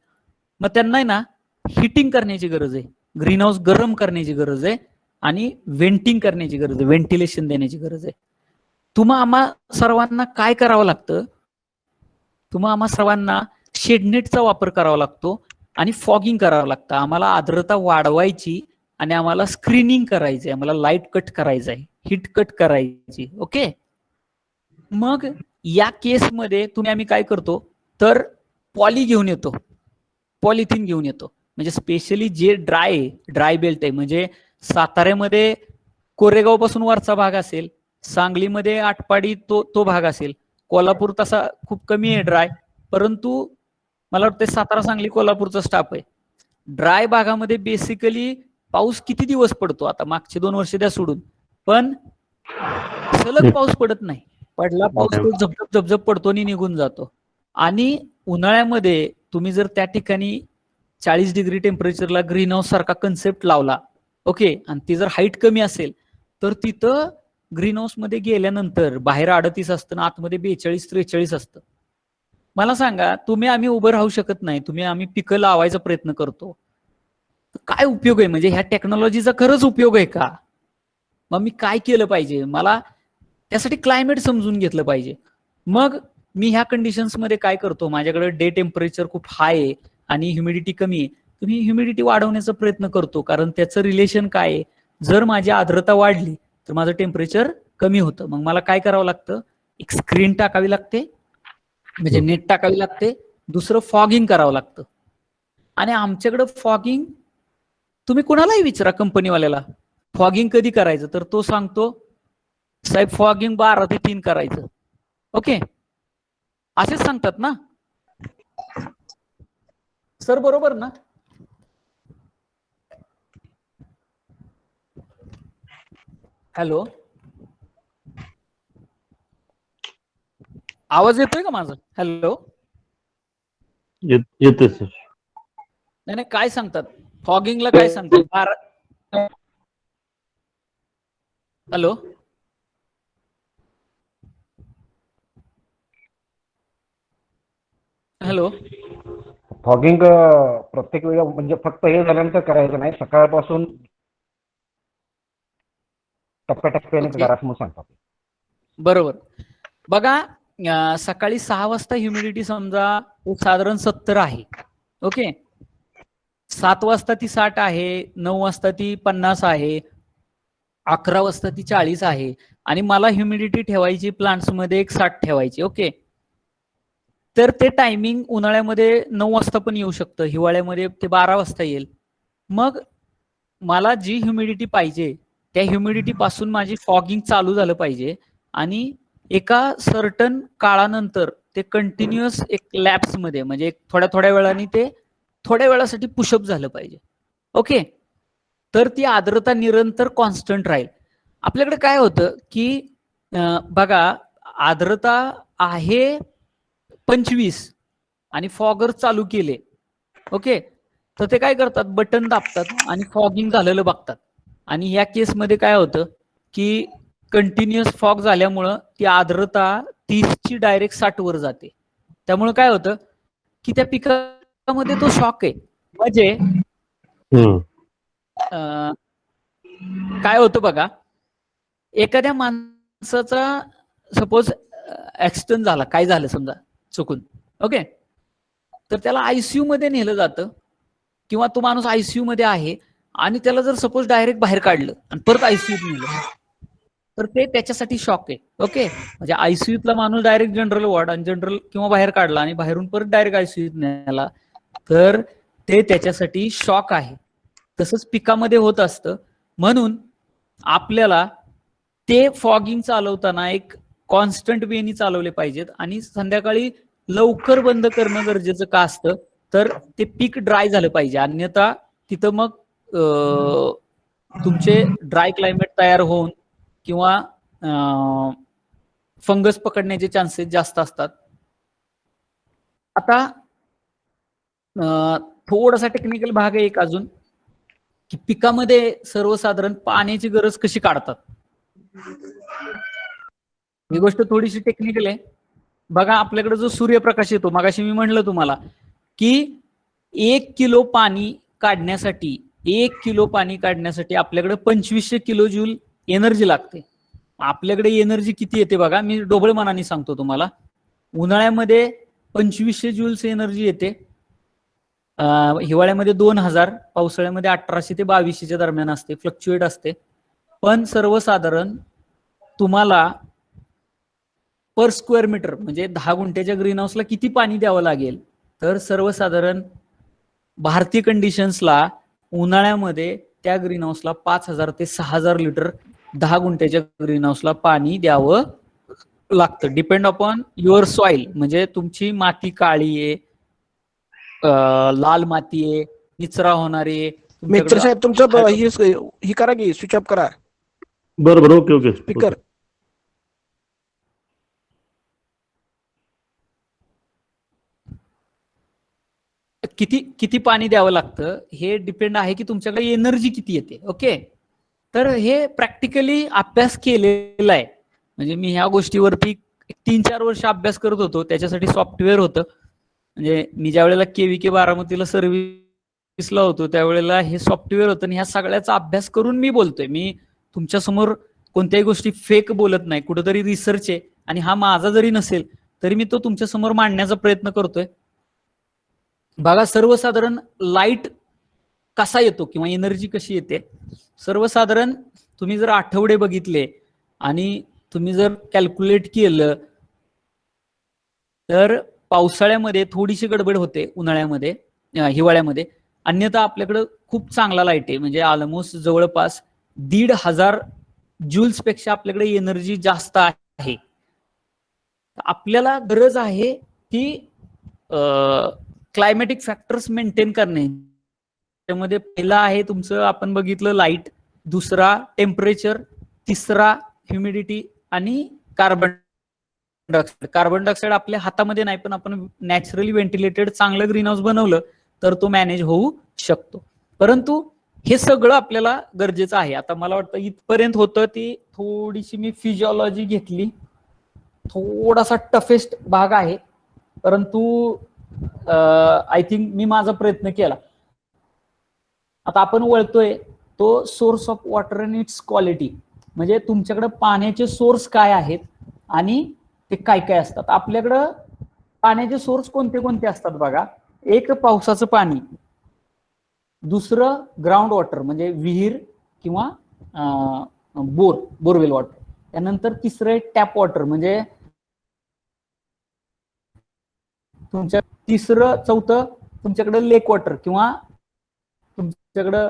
Speaker 1: मग त्यांना आहे ना हिटिंग करण्याची गरज आहे, ग्रीन हाऊस गरम करण्याची गरज आहे आणि वेंटिंग करण्याची गरज आहे, व्हेंटिलेशन देण्याची गरज आहे. तुम्हा आम्हा सर्वांना काय करावं लागतं? तुम्हा आम्हा सर्वांना शेडनेटचा वापर करावा लागतो आणि फॉगिंग करावं लागतं. आम्हाला आर्द्रता वाढवायची आणि आम्हाला स्क्रीनिंग करायचंय, आम्हाला लाईट कट करायचं आहे, हिट कट करायची. ओके. मग या केसमध्ये आम्ही काय करतो तर पॉली घेऊन येतो, पॉलिथिन घेऊन येतो. म्हणजे स्पेशली जे ड्राय बेल्ट आहे म्हणजे साताऱ्यामध्ये कोरेगाव पासून वरचा भाग असेल, सांगलीमध्ये आटपाडी तो भाग असेल, कोल्हापूर तसा खूप कमी आहे ड्राय, परंतु मला वाटतं सातारा, सांगली, कोल्हापूरचा स्टाफ आहे. ड्राय भागामध्ये बेसिकली पाऊस किती दिवस पडतो? आता मागचे 2 वर्ष द्या सोडून, पण सलग पाऊस पडत नाही. पडला पाऊस तो झपझप झपझप पडतो आणि निघून जातो. आणि उन्हाळ्यामध्ये तुम्ही जर त्या ठिकाणी 40 डिग्री टेम्परेचरला ग्रीन हाऊस सारखा कन्सेप्ट लावला, ओके, आणि ती जर हाईट कमी असेल तर तिथं ग्रीन हाऊस मध्ये गेल्यानंतर बाहेर 38 असतं ना आतमध्ये 42-43 असतं. मला सांगा आम्ही उभं राहू शकत नाही, आम्ही पिकं लावायचा प्रयत्न करतो, काय उपयोग आहे? म्हणजे ह्या टेक्नॉलॉजीचा खरंच उपयोग आहे का? मग मी काय केलं पाहिजे? मला त्यासाठी क्लायमेट समजून घेतलं पाहिजे. मग मी ह्या कंडिशन्स मध्ये काय करतो, माझ्याकडे डे टेम्परेचर खूप हाय आहे आणि ह्युमिडिटी कमी आहे, तुम्ही ह्युमिडिटी वाढवण्याचा प्रयत्न करतो. कारण त्याचं रिलेशन काय आहे, जर माझी आर्द्रता वाढली तर माझं टेम्परेचर कमी होतं. मग मला काय करावं लागतं? एक स्क्रीन टाकावी लागते, म्हणजे नेट टाकावी लागते, दुसरं फॉगिंग करावं लागतं. आणि आमच्याकडे फॉगिंग तुम्ही कुणालाही विचारा कंपनीवाल्याला फॉगिंग कधी करायचं तर तो सांगतो साहेब फॉगिंग 12 ते 3 करायचं. ओके, असेच सांगतात ना सर, बरोबर ना? हॅलो, आवाज येतोय का माझा? हॅलो,
Speaker 4: येते सर.
Speaker 1: नाही काय सांगतात फॉगिंगला? काय सांगतात? हॅलो, हॅलो,
Speaker 5: फॉगिंग प्रत्येक वेळी म्हणजे फक्त हे झाल्यानंतर करायचं नाही, सकाळपासून टप्प्याटप्प्याने करा असं सांगतात.
Speaker 1: बरोबर. बघा सकाळी 6 वाजता ह्युमिडिटी समजा साधारण 70 आहे, ओके, 7 वाजता ती 60 आहे, 9 वाजता ती 50 आहे, 11 वाजता ती 40 आहे आणि मला ह्युमिडिटी ठेवायची प्लांट्स मध्ये 60 ठेवायची. ओके, तर ते टायमिंग उन्हाळ्यामध्ये 9 वाजता पण येऊ शकतं, हिवाळ्यामध्ये ते 12 वाजता येईल. मग मला जी ह्युमिडिटी पाहिजे त्या ह्युमिडिटी पासून माझी फॉगिंग चालू झालं पाहिजे आणि एका सर्टन काळानंतर ते कंटिन्युअस एक लॅप्स मध्ये म्हणजे थोड्या थोड्या वेळाने ते थोड्या वेळासाठी पुशअप झालं पाहिजे. ओके, तर ती आर्द्रता निरंतर कॉन्स्टंट राहील. आपल्याकडे काय होतं की बघा आर्द्रता आहे 25 आणि फॉगर चालू केले, ओके, तर ते काय करतात, बटन दाबतात आणि फॉगिंग झालेलं बघतात. आणि या केसमध्ये काय होतं की कंटिन्युअस फॉग झाल्यामुळं ती आर्द्रता 30 ची डायरेक्ट 60 वर जाते. त्यामुळे काय होतं की त्या पिकामध्ये तो शॉक आहे. म्हणजे काय होतं बघा, एखाद्या माणसाचा सपोज ऍक्सिडेंट झाला, काय झालं समजा चुकून, ओके. तर त्याला आयसीयू मध्ये नेलं जातं किंवा तो माणूस आयसीयू मध्ये आहे आणि त्याला जर सपोज डायरेक्ट बाहेर काढलं आणि परत आयसीयूत नेलं तर ते त्याच्यासाठी शॉक आहे. ओके. म्हणजे आयसीयूतला माणूस डायरेक्ट जनरल वॉर्ड आणि जनरल किंवा बाहेर काढला आणि बाहेरून परत डायरेक्ट आयसीयूत नेला तर ते त्याच्यासाठी शॉक आहे. तसंच पिकामध्ये होत असतं. म्हणून आपल्याला ते फॉगिंग चालवताना एक कॉन्स्टंट वेनी चालवले पाहिजेत आणि संध्याकाळी लवकर बंद करणं गरजेचं का असतं तर ते पीक ड्राय झालं पाहिजे. अन्यथा तिथं मग तुमचे ड्राय क्लायमेट तयार होऊन किंवा फंगस पकडण्याचे चान्सेस जास्त असतात. आता थोडासा टेक्निकल भाग आहे एक अजून की पिकामध्ये सर्वसाधारण पाण्याची गरज कशी काढतात. ही गोष्ट थोडीशी टेक्निकल आहे. बघा आपल्याकडे जो सूर्यप्रकाश येतो मगाशी मी म्हणलं तुम्हाला की 1 किलो पाणी काढण्यासाठी आपल्याकडे 2500 किलो जूल एनर्जी लागते. आपल्याकडे एनर्जी किती येते बघा, मी ढोबळ मनाने सांगतो तुम्हाला. उन्हाळ्यामध्ये 2500 जूल्स एनर्जी येते, हिवाळ्यामध्ये 2000, पावसाळ्यामध्ये 1800 ते 2200 दरम्यान असते, फ्लक्च्युएट असते. पण सर्वसाधारण तुम्हाला पर स्क्वेअर मीटर म्हणजे 10 गुंठ्याच्या ग्रीन हाऊसला किती पाणी द्यावं लागेल तर सर्वसाधारण भारतीय कंडिशन्सला उन्हाळ्यामध्ये त्या ग्रीन हाऊसला 5000 ते 6000 लिटर 10 गुंठ्याच्या ग्रीन हाऊसला पाणी द्यावं लागतं. डिपेंड अपॉन युअर सॉइल, म्हणजे तुमची माती काळी आहे, लाल माती आहे, निचरा होणारी आहे.
Speaker 3: मित्र साहेब तुमचं ही करा की स्विच ऑफ करा
Speaker 4: बरोबर. Okay okay.
Speaker 3: स्पीकर.
Speaker 1: किती पाणी द्यावं लागतं हे डिपेंड आहे की तुमच्याकडे एनर्जी किती येते. ओके. तर हे प्रॅक्टिकली अभ्यास केलेला आहे. म्हणजे मी ह्या गोष्टीवरती 3-4 वर्ष अभ्यास करत होतो. त्याच्यासाठी सॉफ्टवेअर होतं. म्हणजे मी ज्या वेळेला KVK बारामतीला सर्व्हिसला होतो त्यावेळेला हे सॉफ्टवेअर होतं आणि ह्या सगळ्याचा अभ्यास करून मी बोलतोय. मी तुमच्या समोर कोणत्याही गोष्टी फेक बोलत नाही. कुठेतरी रिसर्च आहे आणि हा माझा जरी नसेल तरी मी तो तुमच्या समोर मांडण्याचा प्रयत्न करतोय. बघा सर्वसाधारण लाईट कसा येतो किंवा एनर्जी कशी येते. सर्वसाधारण तुम्ही जर आठवडे बघितले आणि तुम्ही जर कॅल्क्युलेट केलं तर पावसाळ्यामध्ये थोडीशी गडबड होते, उन्हाळ्यामध्ये हिवाळ्यामध्ये. अन्यथा आपल्याकडं खूप चांगला लाईट आहे. म्हणजे ऑलमोस्ट जवळपास 1500 जूल्स पेक्षा आपल्याकडे एनर्जी जास्त आहे. आपल्याला गरज आहे की क्लायमॅटिक फॅक्टर्स मेंटेन करणे. त्यामध्ये पहिला आहे तुमचं आपण बघितलं लाईट, दुसरा टेम्परेचर, तिसरा ह्युमिडिटी आणि कार्बन डायऑक्साईड. कार्बन डायऑक्साईड आपल्या हातामध्ये नाही, पण आपण नॅचरली व्हेंटिलेटेड चांगलं ग्रीन हाऊस बनवलं तर तो मॅनेज होऊ शकतो. परंतु हे सगळं आपल्याला गरजेचं आहे. आता मला वाटतं इथपर्यंत होतं. ती थोडीशी मी फिजिओलॉजी घेतली, थोडासा टफेस्ट भाग आहे, परंतु आय थिंक मी माझा प्रयत्न केला. आता आपण वळतोय तो source of water and it's quality. म्हणजे तुमच्याकडे पाण्याचे सोर्स काय आहेत आणि ते काय काय असतात. आपल्याकडं पाण्याचे सोर्स कोणते कोणते असतात बघा. एक पावसाचं पाणी, दुसरं ग्राउंड वॉटर म्हणजे विहीर किंवा बोरवेल वॉटर. त्यानंतर तिसरं टॅप वॉटर म्हणजे तुमच्या तिसरं चौथं तुमच्याकडे लेक वॉटर किंवा तुमच्याकडं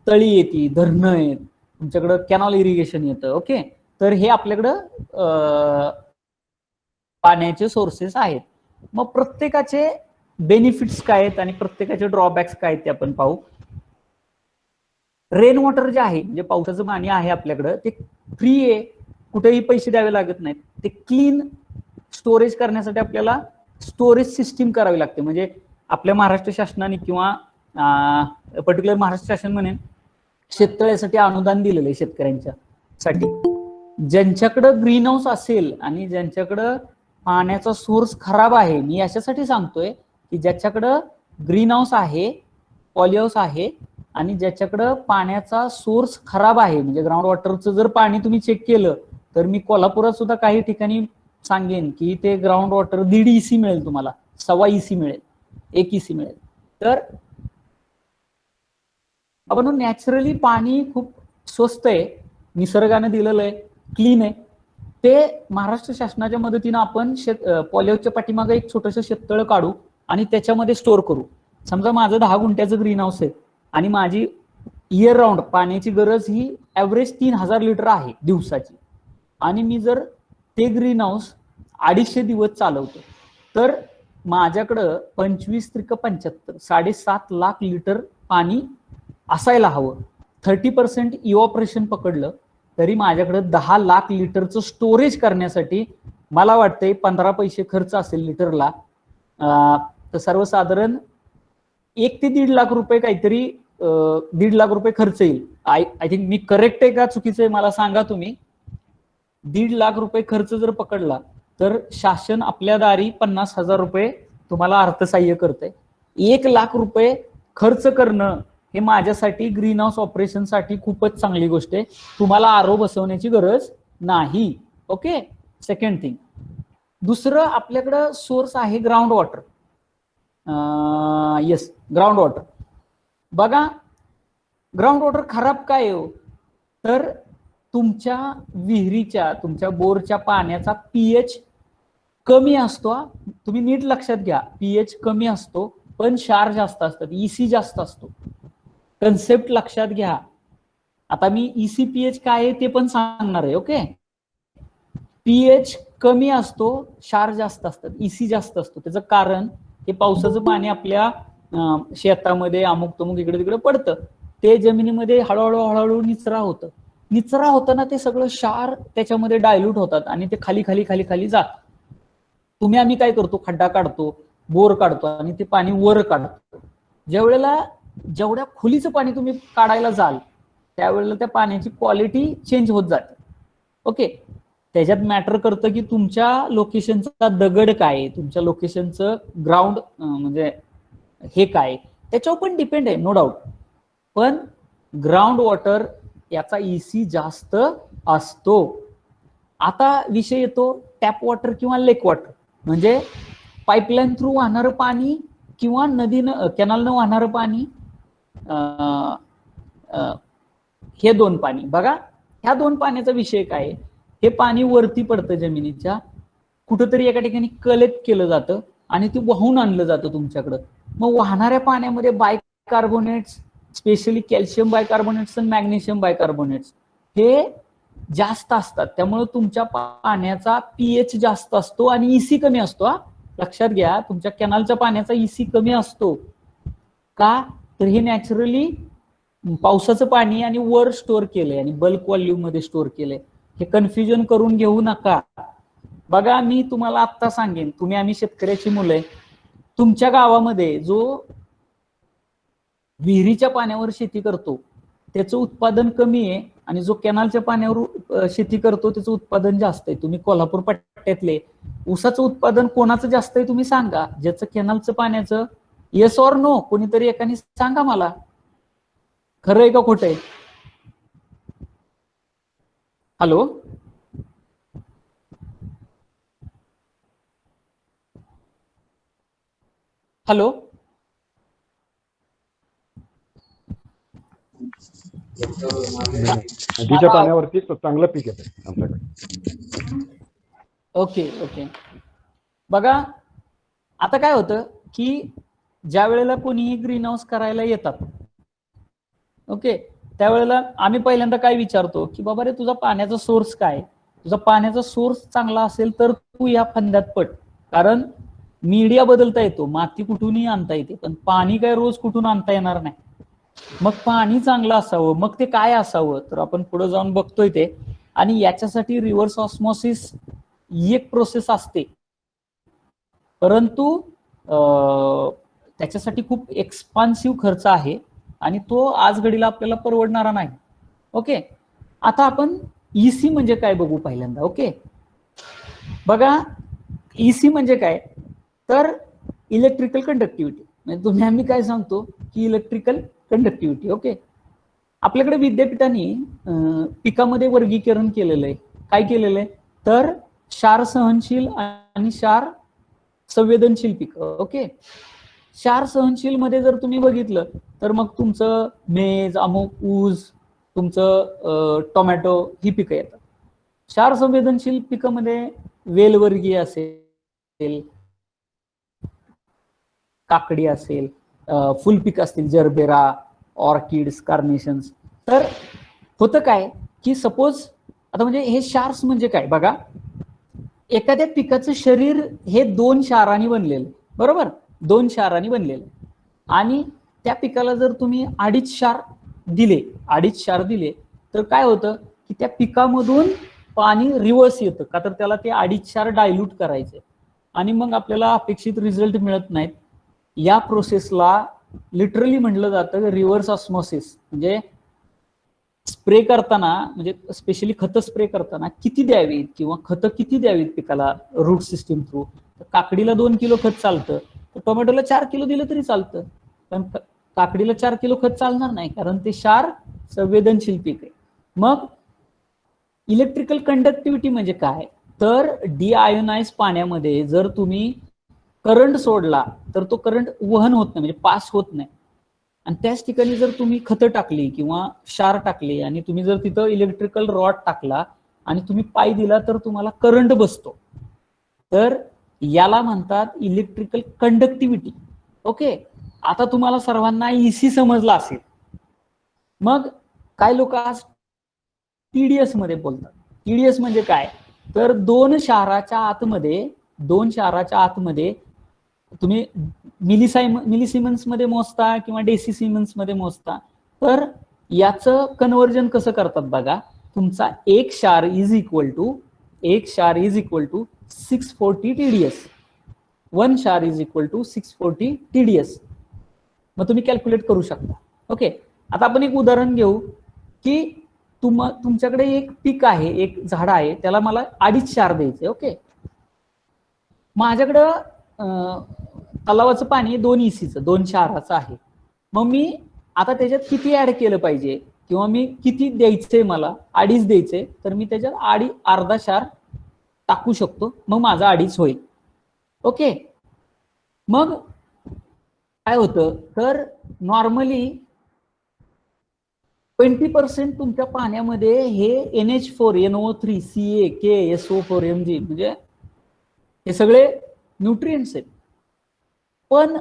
Speaker 1: तळी येते, धरणं आहेत, तुमच्याकडं कॅनॉल इरिगेशन येतं. ओके. तर हे आपल्याकडं पाण्याचे सोर्सेस आहेत. मग प्रत्येकाचे बेनिफिट्स काय आहेत आणि प्रत्येकाचे ड्रॉबॅक्स काय आहेत ते आपण पाहू. रेन वॉटर जे आहे म्हणजे पावसाचं पाणी आहे आपल्याकडं ते फ्री आहे, कुठेही पैसे द्यावे लागत नाहीत. ते क्लीन स्टोरेज करण्यासाठी आपल्याला स्टोरेज सिस्टीम करावी लागते. म्हणजे आपल्या महाराष्ट्र शासनाने किंवा पर्टिक्युलर महाराष्ट्र शासन म्हणेन शेततळ्यासाठी अनुदान दिलेलं आहे शेतकऱ्यांच्या साठी. ज्यांच्याकडं ग्रीन हाऊस असेल आणि ज्यांच्याकडं पाण्याचा सोर्स खराब आहे, मी याच्यासाठी सांगतोय की ज्याच्याकडं ग्रीन हाऊस आहे, पॉली हाऊस आहे आणि ज्याच्याकडं पाण्याचा सोर्स खराब आहे म्हणजे ग्राउंड वॉटरचं जर पाणी तुम्ही चेक केलं तर मी कोल्हापुरात सुद्धा काही ठिकाणी सांगेन की ते ग्राउंड वॉटर 1.5 EC मिळेल तुम्हाला, 1.25 EC मिळेल, 1 EC मिळेल. तर आपण नॅचरली पाणी खूप स्वस्त आहे, निसर्गाने दिलेलं आहे, क्लीन आहे. ते महाराष्ट्र शासनाच्या मदतीनं आपण पॉलिहाऊसच्या पाठीमागे एक छोटंसं शेततळ काढू आणि त्याच्यामध्ये स्टोअर करू. समजा माझं 10 गुंठ्याचं ग्रीन हाऊस आहे आणि माझी इयर राऊंड पाण्याची गरज ही ॲव्हरेज 3000 लिटर आहे दिवसाची, आणि मी जर ते ग्रीन हाऊस 250 दिवस चालवतो तर माझ्याकडं 25×75 7.5 लाख लिटर पाणी असायला हवं. 30% इव्हॉपरेशन पकडलं तरी माझ्याकडे 10 लाख लिटरचं स्टोरेज करण्यासाठी मला वाटतंय 15 पैसे खर्च असेल लिटरला. तर सर्वसाधारण 1 ते 1.5 लाख रुपये काहीतरी 1.5 लाख रुपये खर्च येईल. आय थिंक मी करेक्ट आहे का चुकीचं आहे मला सांगा तुम्ही. 1.5 लाख रुपये खर्च जर पकडला तर शासन आपल्या दारी 50,000 रुपये तुम्हाला अर्थसहाय्य करतंय. 1 लाख रुपये खर्च करणं हे माझ्यासाठी ग्रीन हाऊस ऑपरेशनसाठी खूपच चांगली गोष्ट आहे. तुम्हाला आरो बसवण्याची गरज नाही. ओके. सेकंड थिंग, दुसरं आपल्याकडं सोर्स आहे ground water. Yes, ground water. बघा, ग्राउंड वॉटर खराब काय हो, तर तुमच्या विहिरीच्या तुमच्या बोरच्या पाण्याचा पीएच कमी असतो. तुम्ही नीट लक्षात घ्या, पीएच कमी असतो पण क्षार जास्त असतात, EC जास्त असतो. कन्सेप्ट लक्षात घ्या. आता मी EC पीएच काय आहे ते पण सांगणार आहे. ओके. पीएच कमी असतो, क्षार जास्त असतात, EC जास्त असतो. त्याचं कारण हे पावसाचं पाणी आपल्या शेतामध्ये अमुक तमुक इकडे तिकडे पडतं, ते जमिनीमध्ये हळूहळू निचरा होतं. निचरा होताना ते सगळं क्षार त्याच्यामध्ये डायल्यूट होतात आणि ते खाली खाली खाली खाली जात. आम्ही काय करतो, खड्डा काढतो, बोर काढतो आणि ते पाणी वर काढतो. जेवढ्या खोलीचं पाणी तुम्ही काढायला जाल त्यावेळेला त्या पाण्याची क्वालिटी चेंज होत जाते. ओके. त्याच्यात मॅटर करतं की तुमच्या लोकेशनचा दगड काय, तुमच्या लोकेशनचं ग्राउंड म्हणजे हे काय, त्याच्यावर पण डिपेंड आहे, नो डाऊट. पण ग्राउंड वॉटर याचा EC जास्त असतो. आता विषय येतो टॅप वॉटर किंवा लेक वॉटर, म्हणजे पाईपलाईन थ्रू वाहणारं पाणी किंवा नदीनं कॅनलनं वाहणारं पाणी. हे दोन पाणी बघा, ह्या दोन पाण्याचा विषय काय, हे पाणी वरती पडतं जमिनीच्या, कुठंतरी एका ठिकाणी कलेक्ट केलं जातं आणि ते वाहून आणलं जातं तुमच्याकडं. मग वाहणाऱ्या पाण्यामध्ये बायकार्बोनेट्स, स्पेशली कॅल्शियम बायकार्बोनेट्स आणि मॅग्नेशियम बायकार्बोनेट्स हे जास्त असतात. त्यामुळे तुमच्या पाण्याचा पीएच जास्त असतो आणि EC कमी असतो. लक्षात घ्या, तुमच्या कॅनलच्या पाण्याचा EC कमी असतो. का तर हे नॅचरली पावसाचं पाणी आणि वर स्टोअर केलंय आणि बल्क व्हॉल्यूम मध्ये स्टोअर केलंय. हे कन्फ्युजन करून घेऊ नका. बघा, मी तुम्हाला आत्ता सांगेन, आम्ही शेतकऱ्याची मुलं आहे. तुमच्या गावामध्ये जो विहिरीच्या पाण्यावर शेती करतो त्याचं उत्पादन कमी आहे आणि जो कॅनलच्या पाण्यावर शेती करतो त्याचं उत्पादन जास्त आहे. तुम्ही कोल्हापूर पट्ट्यातले ऊसाचं उत्पादन कोणाचं जास्त आहे तुम्ही सांगा, ज्याचं कॅनलचं पाण्याचं. येस ऑर नो, कोणीतरी एकाने सांगा मला, खरं आहे का खोटं आहे? हॅलो, हॅलो,
Speaker 5: नदीच्या पाण्यावरती चांगलं पीक येतं आमच्याकडे.
Speaker 1: Okay okay. बघा, आता काय होतं की ज्या वेळेला कोणीही ग्रीन हाऊस करायला येतात, ओके, त्यावेळेला आम्ही पहिल्यांदा काय विचारतो की बाबा रे, तुझा पाण्याचा सोर्स काय? तुझा पाण्याचा सोर्स चांगला असेल तर तू या फंद्यात पड. कारण मीडिया बदलता येतो, माती कुठूनही आणता येते, पण पाणी काय रोज कुठून आणता येणार नाही. मग पाणी चांगलं असावं, मग ते काय असावं, तर आपण पुढे जाऊन बघतोय ते. आणि याच्यासाठी रिव्हर्स ऑस्मॉसिस ही एक प्रोसेस असते, परंतु त्याच्यासाठी खूप एक्सपान्सिव्ह खर्च आहे आणि तो आज घडीला आपल्याला परवडणारा नाही. ओके. आता आपण EC म्हणजे काय बघू पहिल्यांदा. ओके, बघा, EC म्हणजे काय, तर इलेक्ट्रिकल कंडक्टिव्हिटी. म्हणजे आम्ही काय सांगतो की इलेक्ट्रिकल कंडक्टिव्हिटी. ओके. आपल्याकडे विद्यापीठाने पिकामध्ये वर्गीकरण केलेलं आहे. काय केलेलं आहे, तर क्षार सहनशील आणि क्षार संवेदनशील पीक. ओके, क्षार सहनशील मध्ये जर तुम्ही बघितलं तर मग तुमचं मेज, अमुक, ऊस, तुमचं टोमॅटो ही पिकं येतात. क्षार संवेदनशील पिकामध्ये वेलवर्गीय असेल, काकडी असेल, फुलपीक असतील, जरबेरा, ऑर्किड्स, कार्नेशन्स. तर होतं काय की सपोज आता म्हणजे हे क्षार्स म्हणजे काय बघा, एखाद्या पिकाचं शरीर हे 2 क्षारांनी बनलेलं, बरोबर, 2 क्षारांनी बनलेलं, आणि त्या पिकाला जर तुम्ही 2.5 क्षार दिले तर काय होतं की त्या पिकामधून पाणी रिव्हर्स येतं, का तर त्याला ते 2.5 क्षार डायल्यूट करायचे आणि मग आपल्याला अपेक्षित रिझल्ट मिळत नाहीत. या प्रोसेसला लिटरली म्हटलं जातं रिव्हर्स ऑस्मोसिस. म्हणजे स्प्रे करताना, म्हणजे स्पेशली खतं स्प्रे करताना किती द्यावीत किंवा खतं किती द्यावीत पिकाला रूट सिस्टीम थ्रू. काकडीला 2 किलो खत चालतं, तर टोमॅटोला 4 किलो दिलं तरी चालतं, पण काकडीला 4 किलो खत चालणार नाही, कारण ते क्षार संवेदनशील पीक आहे. मग इलेक्ट्रिकल कंडक्टिव्हिटी म्हणजे काय, तर डिआयोनाइज पाण्यामध्ये जर तुम्ही करंट सोडला तर तो करंट वहन होत नाही, म्हणजे पास होत नाही. आणि त्याच ठिकाणी जर तुम्ही खतं टाकली किंवा क्षार टाकली आणि तुम्ही जर तिथं इलेक्ट्रिकल रॉड टाकला आणि तुम्ही पाय दिला तर तुम्हाला करंट बसतो. तर याला म्हणतात इलेक्ट्रिकल कंडक्टिव्हिटी. ओके, आता तुम्हाला सर्वांना इसी समजला असेल. मग काय लोक आज टीडीएस मध्ये बोलतात. टीडीएस म्हणजे काय, तर 2 क्षाराच्या आतमध्ये तुम्ही मिलीसिमन्स मध्ये मोजता किंवा डेसिसिमन्स मध्ये मोजता, तर याचं कन्व्हर्जन कसं करतात बघा. तुमचा एक क्षार इज इक्वल टू 640 टीडीएस. 1 क्षार इज इक्वल टू 640 टीडीएस. मग तुम्ही कॅल्क्युलेट करू शकता. ओके, आता आपण एक उदाहरण घेऊ की तुमच्याकडे एक पीक आहे, एक झाड आहे, त्याला मला 2.5 क्षार द्यायचे. ओके, माझ्याकडं तलावाचं पाणी 2 इसीचं 2 क्षाराचं आहे. मग मी आता त्याच्यात किती ऍड केलं पाहिजे किंवा मी किती द्यायचंय, मला 2.5 द्यायचे, तर मी त्याच्यात अर्धा क्षार टाकू शकतो, मग माझा 2.5 होईल. ओके, मग काय होतं तर नॉर्मली 20% तुमच्या पाण्यामध्ये हे NH4, NO3, CA, K, SO4, Mg म्हणजे हे सगळे न्यूट्रिएंट्स आहेत. पण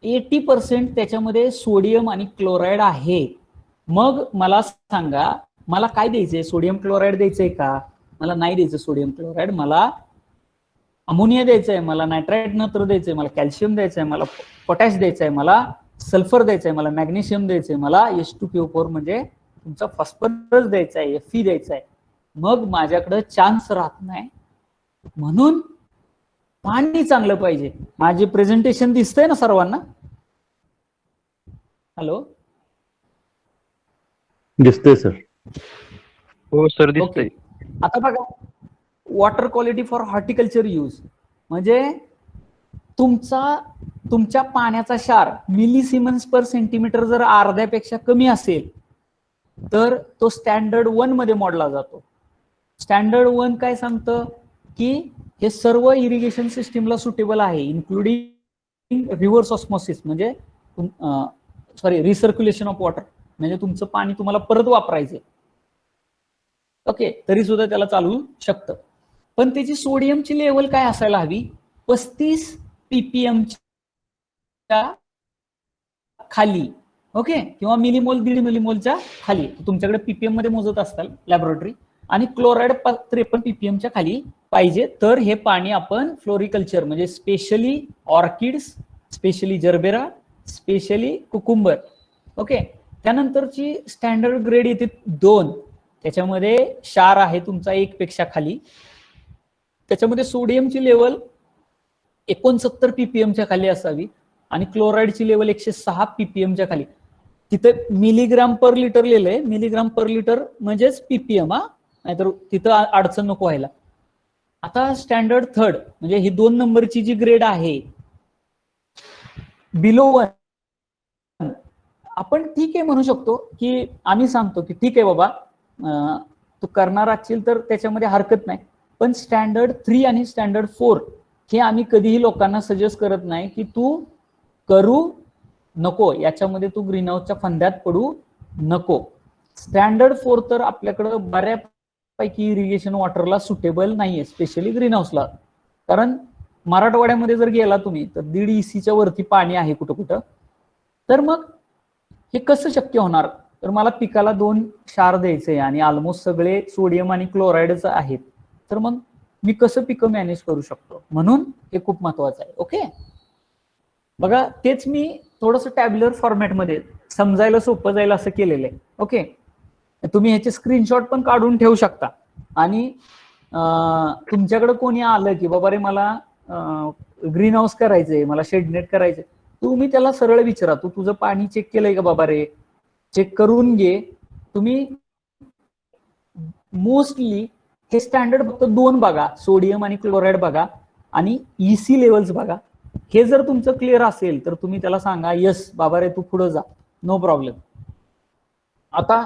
Speaker 1: 80% त्याच्यामध्ये सोडियम आणि क्लोराईड आहे. मग मला सांगा, मला काय द्यायचंय, सोडियम क्लोराईड द्यायचंय का, मला नाही द्यायचं सोडियम क्लोराईड, मला अमोनिया द्यायचंय, मला नायट्राइट नत्र द्यायचंय, मला कॅल्शियम द्यायचंय, मला पोटॅश द्यायचंय, मला सल्फर द्यायचंय, मला मॅग्नेशियम द्यायचंय, मला H2PO4 म्हणजे तुमचा फॉस्फरस द्यायचा आहे, Fe द्यायचा आहे. मग माझ्याकडे चान्स राहत नाही. म्हणून पाणी चांगलं पाहिजे. माझे प्रेझेंटेशन दिसतंय ना सर्वांना? हॅलो,
Speaker 4: दिसतंय सर.
Speaker 3: हो सर, दिसतंय.
Speaker 1: आता बघा, water quality for horticulture use म्हणजे तुमच्या पाण्याचा क्षार मिलीसिमन्स पर सेंटीमीटर जर अर्ध्यापेक्षा कमी असेल तर तो स्टँडर्ड 1 मध्ये मोडला जातो. स्टँडर्ड 1 काय सांगतं की हे सर्व इरिगेशन सिस्टीमला सुटेबल आहे, इन्क्लुडिंग रिव्हर्स ऑस्मोसिस म्हणजे रिसर्क्युलेशन ऑफ वॉटर, म्हणजे तुमचं पाणी तुम्हाला परत वापरायचंय. ओके, तरी सुद्धा त्याला चालू शकतं. पण त्याची सोडियमची लेवल काय असायला हवी, 35 ppm खाली. ओके, किंवा मिलीमोल 1.5 मिलीमोलच्या खाली. तुमच्याकडे पीपीएम मध्ये मोजत असताल लॅबोरेटरी. आणि क्लोराईड 53 ppm खाली पाहिजे, तर हे पाणी आपण फ्लोरिकल्चर म्हणजे specially orchids, specially gerbera, specially cucumber. Okay, त्यानंतरची स्टँडर्ड ग्रेड येते 2. त्याच्यामध्ये क्षार आहे तुमचा 1 पेक्षा खाली. त्याच्यामध्ये सोडियमची लेवल 69 ppm खाली असावी आणि क्लोराईडची लेवल 106 ppm खाली. तिथं मिलीग्राम पर लिटर लिहिलंय, मिलीग्राम पर लिटर म्हणजेच ppm, नाहीतर तिथं अडचण नको व्हायला. आता स्टँडर्ड 3 म्हणजे ही 2 नंबरची जी ग्रेड आहे बिलो 1, आपण ठीक आहे म्हणू शकतो की आम्ही सांगतो की ठीक आहे बाबा, तू करणार असशील तर त्याच्यामध्ये हरकत नाही, पण स्टँडर्ड 3 आणि स्टँडर्ड 4 हे आम्ही कधीही लोकांना सजेस्ट करत नाही की तू करू नको, याच्यामध्ये तू ग्रीन हाऊसच्या फंद्यात पडू नको. स्टँडर्ड 4 तर आपल्याकडं बऱ्यापैकी इरिगेशन वॉटरला सुटेबल नाहीये, स्पेशली ग्रीन हाऊसला. कारण मराठवाड्यामध्ये जर गेला तुम्ही तर 1.5 ECच्या वरती पाणी आहे कुठं कुठं. तर मग हे कसं शक्य होणार? तर मला पिकाला 2 क्षार द्यायचे आणि ऑलमोस्ट सगळे सोडियम आणि क्लोराईडच आहेत, तर मग मी कसं पिकं मॅनेज करू शकतो? म्हणून हे खूप महत्वाचं आहे. ओके, बघा तेच मी थोडंसं टॅब्युलर फॉर्मॅटमध्ये समजायला सोपं जाईल असं केलेलं आहे. ओके, तुम्ही ह्याचे स्क्रीनशॉट पण काढून ठेवू शकता. आणि तुमच्याकडे कोणी आलं की बाबा रे मला ग्रीन हाऊस करायचंय, मला शेडनेट करायचंय, तुम्ही त्याला सरळ विचारा, तू तुझं पाणी चेक केलंय का बाबा रे? चेक करून घे. तुम्ही मोस्टली हे स्टँडर्ड फक्त 2 बघा, सोडियम आणि क्लोराईड बघा आणि EC लेवल्स बघा. हे जर तुमचं क्लिअर असेल तर तुम्ही त्याला सांगा यस बाबा रे तू पुढे जा, नो प्रॉब्लेम. आता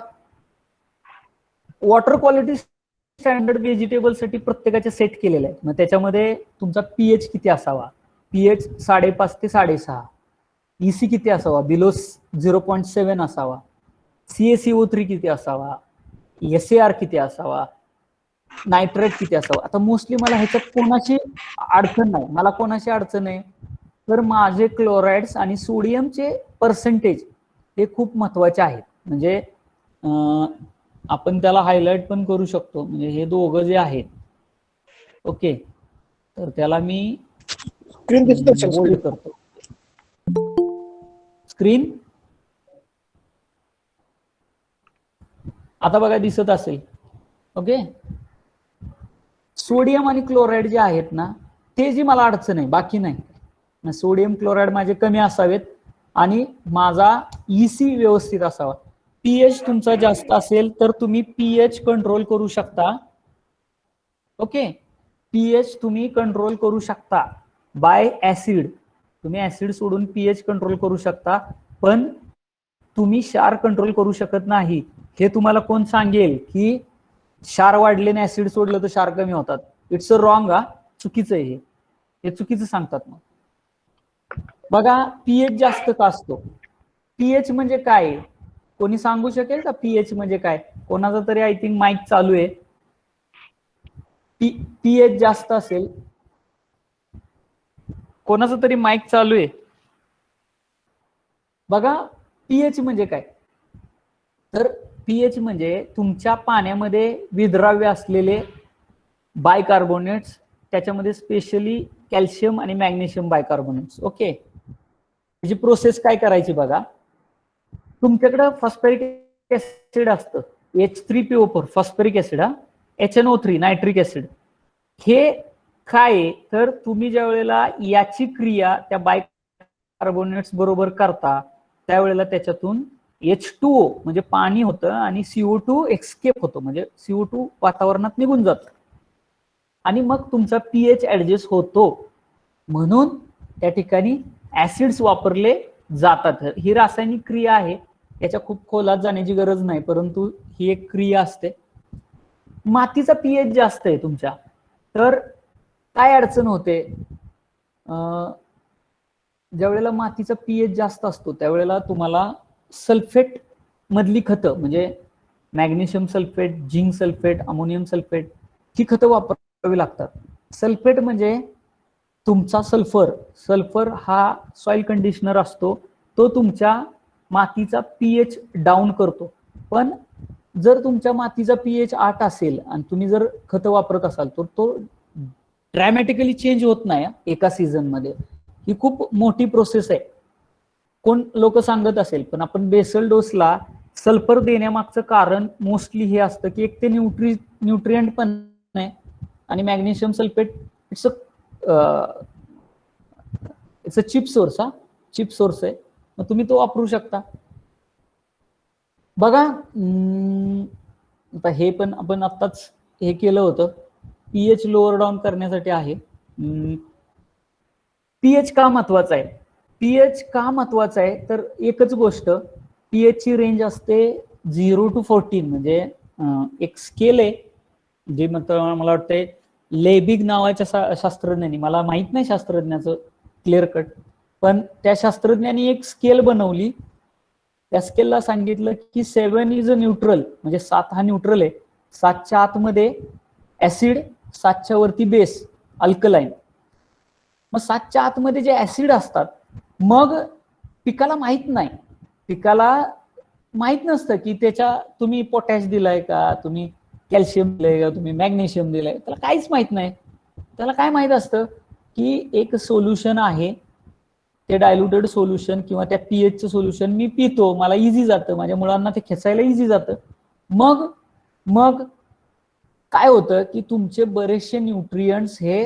Speaker 1: वॉटर क्वालिटी स्टँडर्ड व्हेजिटेबलसाठी प्रत्येकाचे सेट केलेले आहेत. मग त्याच्यामध्ये तुमचा pH किती असावा? pH 5.5 ते 6.5. EC किती असावा? बिलो 0.7 असावा. CaCO3 किती असावा? SAR किती असावा? नायट्रेट किती असावं? आता मोस्टली मला ह्याच्यात कोणाची अडचण नाही. मला कोणाची अडचण आहे तर माझे क्लोराइड्स आणि सोडियमचे पर्सेंटेज हे खूप महत्वाचे आहेत. म्हणजे आपण त्याला हायलाइट पण करू शकतो. म्हणजे हे दोघं जे आहेत, ओके, तर त्याला मी
Speaker 3: स्क्रीन दिसत असेल
Speaker 1: बोल्ड
Speaker 3: screen.
Speaker 1: करतो. स्क्रीन आता बघा दिसत असेल. ओके, सोडियम आणि क्लोराईड जे आहेत ना, ते जी मला अडचण आहे, बाकी नाही. सोडियम क्लोराईड माझे कमी असावेत आणि माझा EC व्यवस्थित असावा. pH तुमचा जास्त असेल तर तुम्ही pH कंट्रोल करू शकता. ओके, pH तुम्ही कंट्रोल करू शकता बाय ऍसिड. तुम्ही ऍसिड सोडून pH कंट्रोल करू शकता, पण तुम्ही क्षार कंट्रोल करू शकत नाही. हे तुम्हाला कोण सांगेल की क्षार वाढले आणि ऍसिड सोडलं तर क्षार कमी होतात? It's a wrong. चुकीचं आहे हे चुकीचं सांगतात. मग बघा pH जास्त का असतो? pH म्हणजे काय? कोणी सांगू शकेल का pH म्हणजे काय? कोणाचा तरी आय थिंक माईक चालू आहे. pH जास्त असेल, कोणाचा तरी माईक चालू आहे. बघा pH म्हणजे काय? तर pH म्हणजे तुमच्या पाण्यामध्ये विद्राव्य असलेले बायकार्बोनेट्स, त्याच्यामध्ये स्पेशली कॅल्शियम आणि मॅग्नेशियम बायकार्बोनेट्स. ओके, त्याची प्रोसेस काय करायची बघा. तुमच्याकडे फॉस्फरिक ऍसिड असतं, H3PO4 phosphoric acid, HNO3 nitric acid. हे काय तर तुम्ही ज्या वेळेला याची क्रिया त्या बायकार्बोनेट्स बरोबर करता त्यावेळेला त्याच्यातून H2O म्हणजे पाणी होतं आणि CO2 एक्सकेप होतो, म्हणजे CO2 वातावरणात निघून जातं आणि मग तुमचा pH ऍडजस्ट होतो. म्हणून त्या ठिकाणी ऍसिड्स वापरले जातात. ही रासायनिक क्रिया आहे, याच्या खूप खोलात जाण्याची गरज नाही, परंतु ही एक क्रिया असते. मातीचा pH जास्त आहे तुमच्या, तर काय अडचण होते? ज्या वेळेला मातीचा pH जास्त असतो त्यावेळेला तुम्हाला सल्फेट मधली खतं म्हणजे magnesium sulphate, zinc sulphate, ammonium sulphate ही खतं वापरावी लागतात. सल्फेट म्हणजे तुमचा सल्फर हा सॉइल कंडिशनर असतो, तो तुमच्या मातीचा pH डाऊन करतो. पण जर तुमच्या मातीचा pH 8 असेल आणि तुम्ही जर खतं वापरत असाल तर तो ड्रॅमॅटिकली चेंज होत नाही एका सीझन मध्ये. ही खूप मोठी प्रोसेस आहे. कोण लोक सांगत असेल, पण आपण बेसल डोसला सल्फर देण्यामागचं कारण मोस्टली हे असतं की एक ते न्यूट्रिएंट पण आहे आणि magnesium sulphate it's a chip source आहे. मग तुम्ही तो वापरू शकता. बघा आता हे पण आपण आत्ताच हे केलं होतं, pH लोअर डाऊन करण्यासाठी आहे. pH का महत्वाचा आहे? pH का महत्वाचा आहे तर एकच गोष्ट, pH ची रेंज असते 0 to 14, म्हणजे एक स्केल आहे जे मला वाटतंय लेबिग नावाच्या शास्त्रज्ञांनी, मला माहित नाही शास्त्रज्ञाचं क्लिअर कट, पण त्या शास्त्रज्ञांनी एक स्केल बनवली. त्या स्केलला सांगितलं की 7 इज अ न्यूट्रल, म्हणजे 7 हा न्यूट्रल आहे. 7च्या आतमध्ये ऍसिड, 7च्या वरती बेस अल्कलाईन. मग 7च्या आतमध्ये जे ऍसिड असतात, मग पिकाला माहित नसतं की त्याच्या तुम्ही पोटॅश दिलाय का, तुम्ही कॅल्शियम दिलंय का, तुम्ही मॅग्नेशियम दिलंय, त्याला काहीच माहित नाही. त्याला काय माहित असतं की एक सोल्युशन आहे, ते डायल्युटेड सोल्युशन किंवा त्या पीएचचं सोल्युशन मी पितो, मला इझी जातं, माझ्या मुलांना ते खेचायला इझी जातं. मग काय होतं की तुमचे बरेचसे न्यूट्रियंट्स हे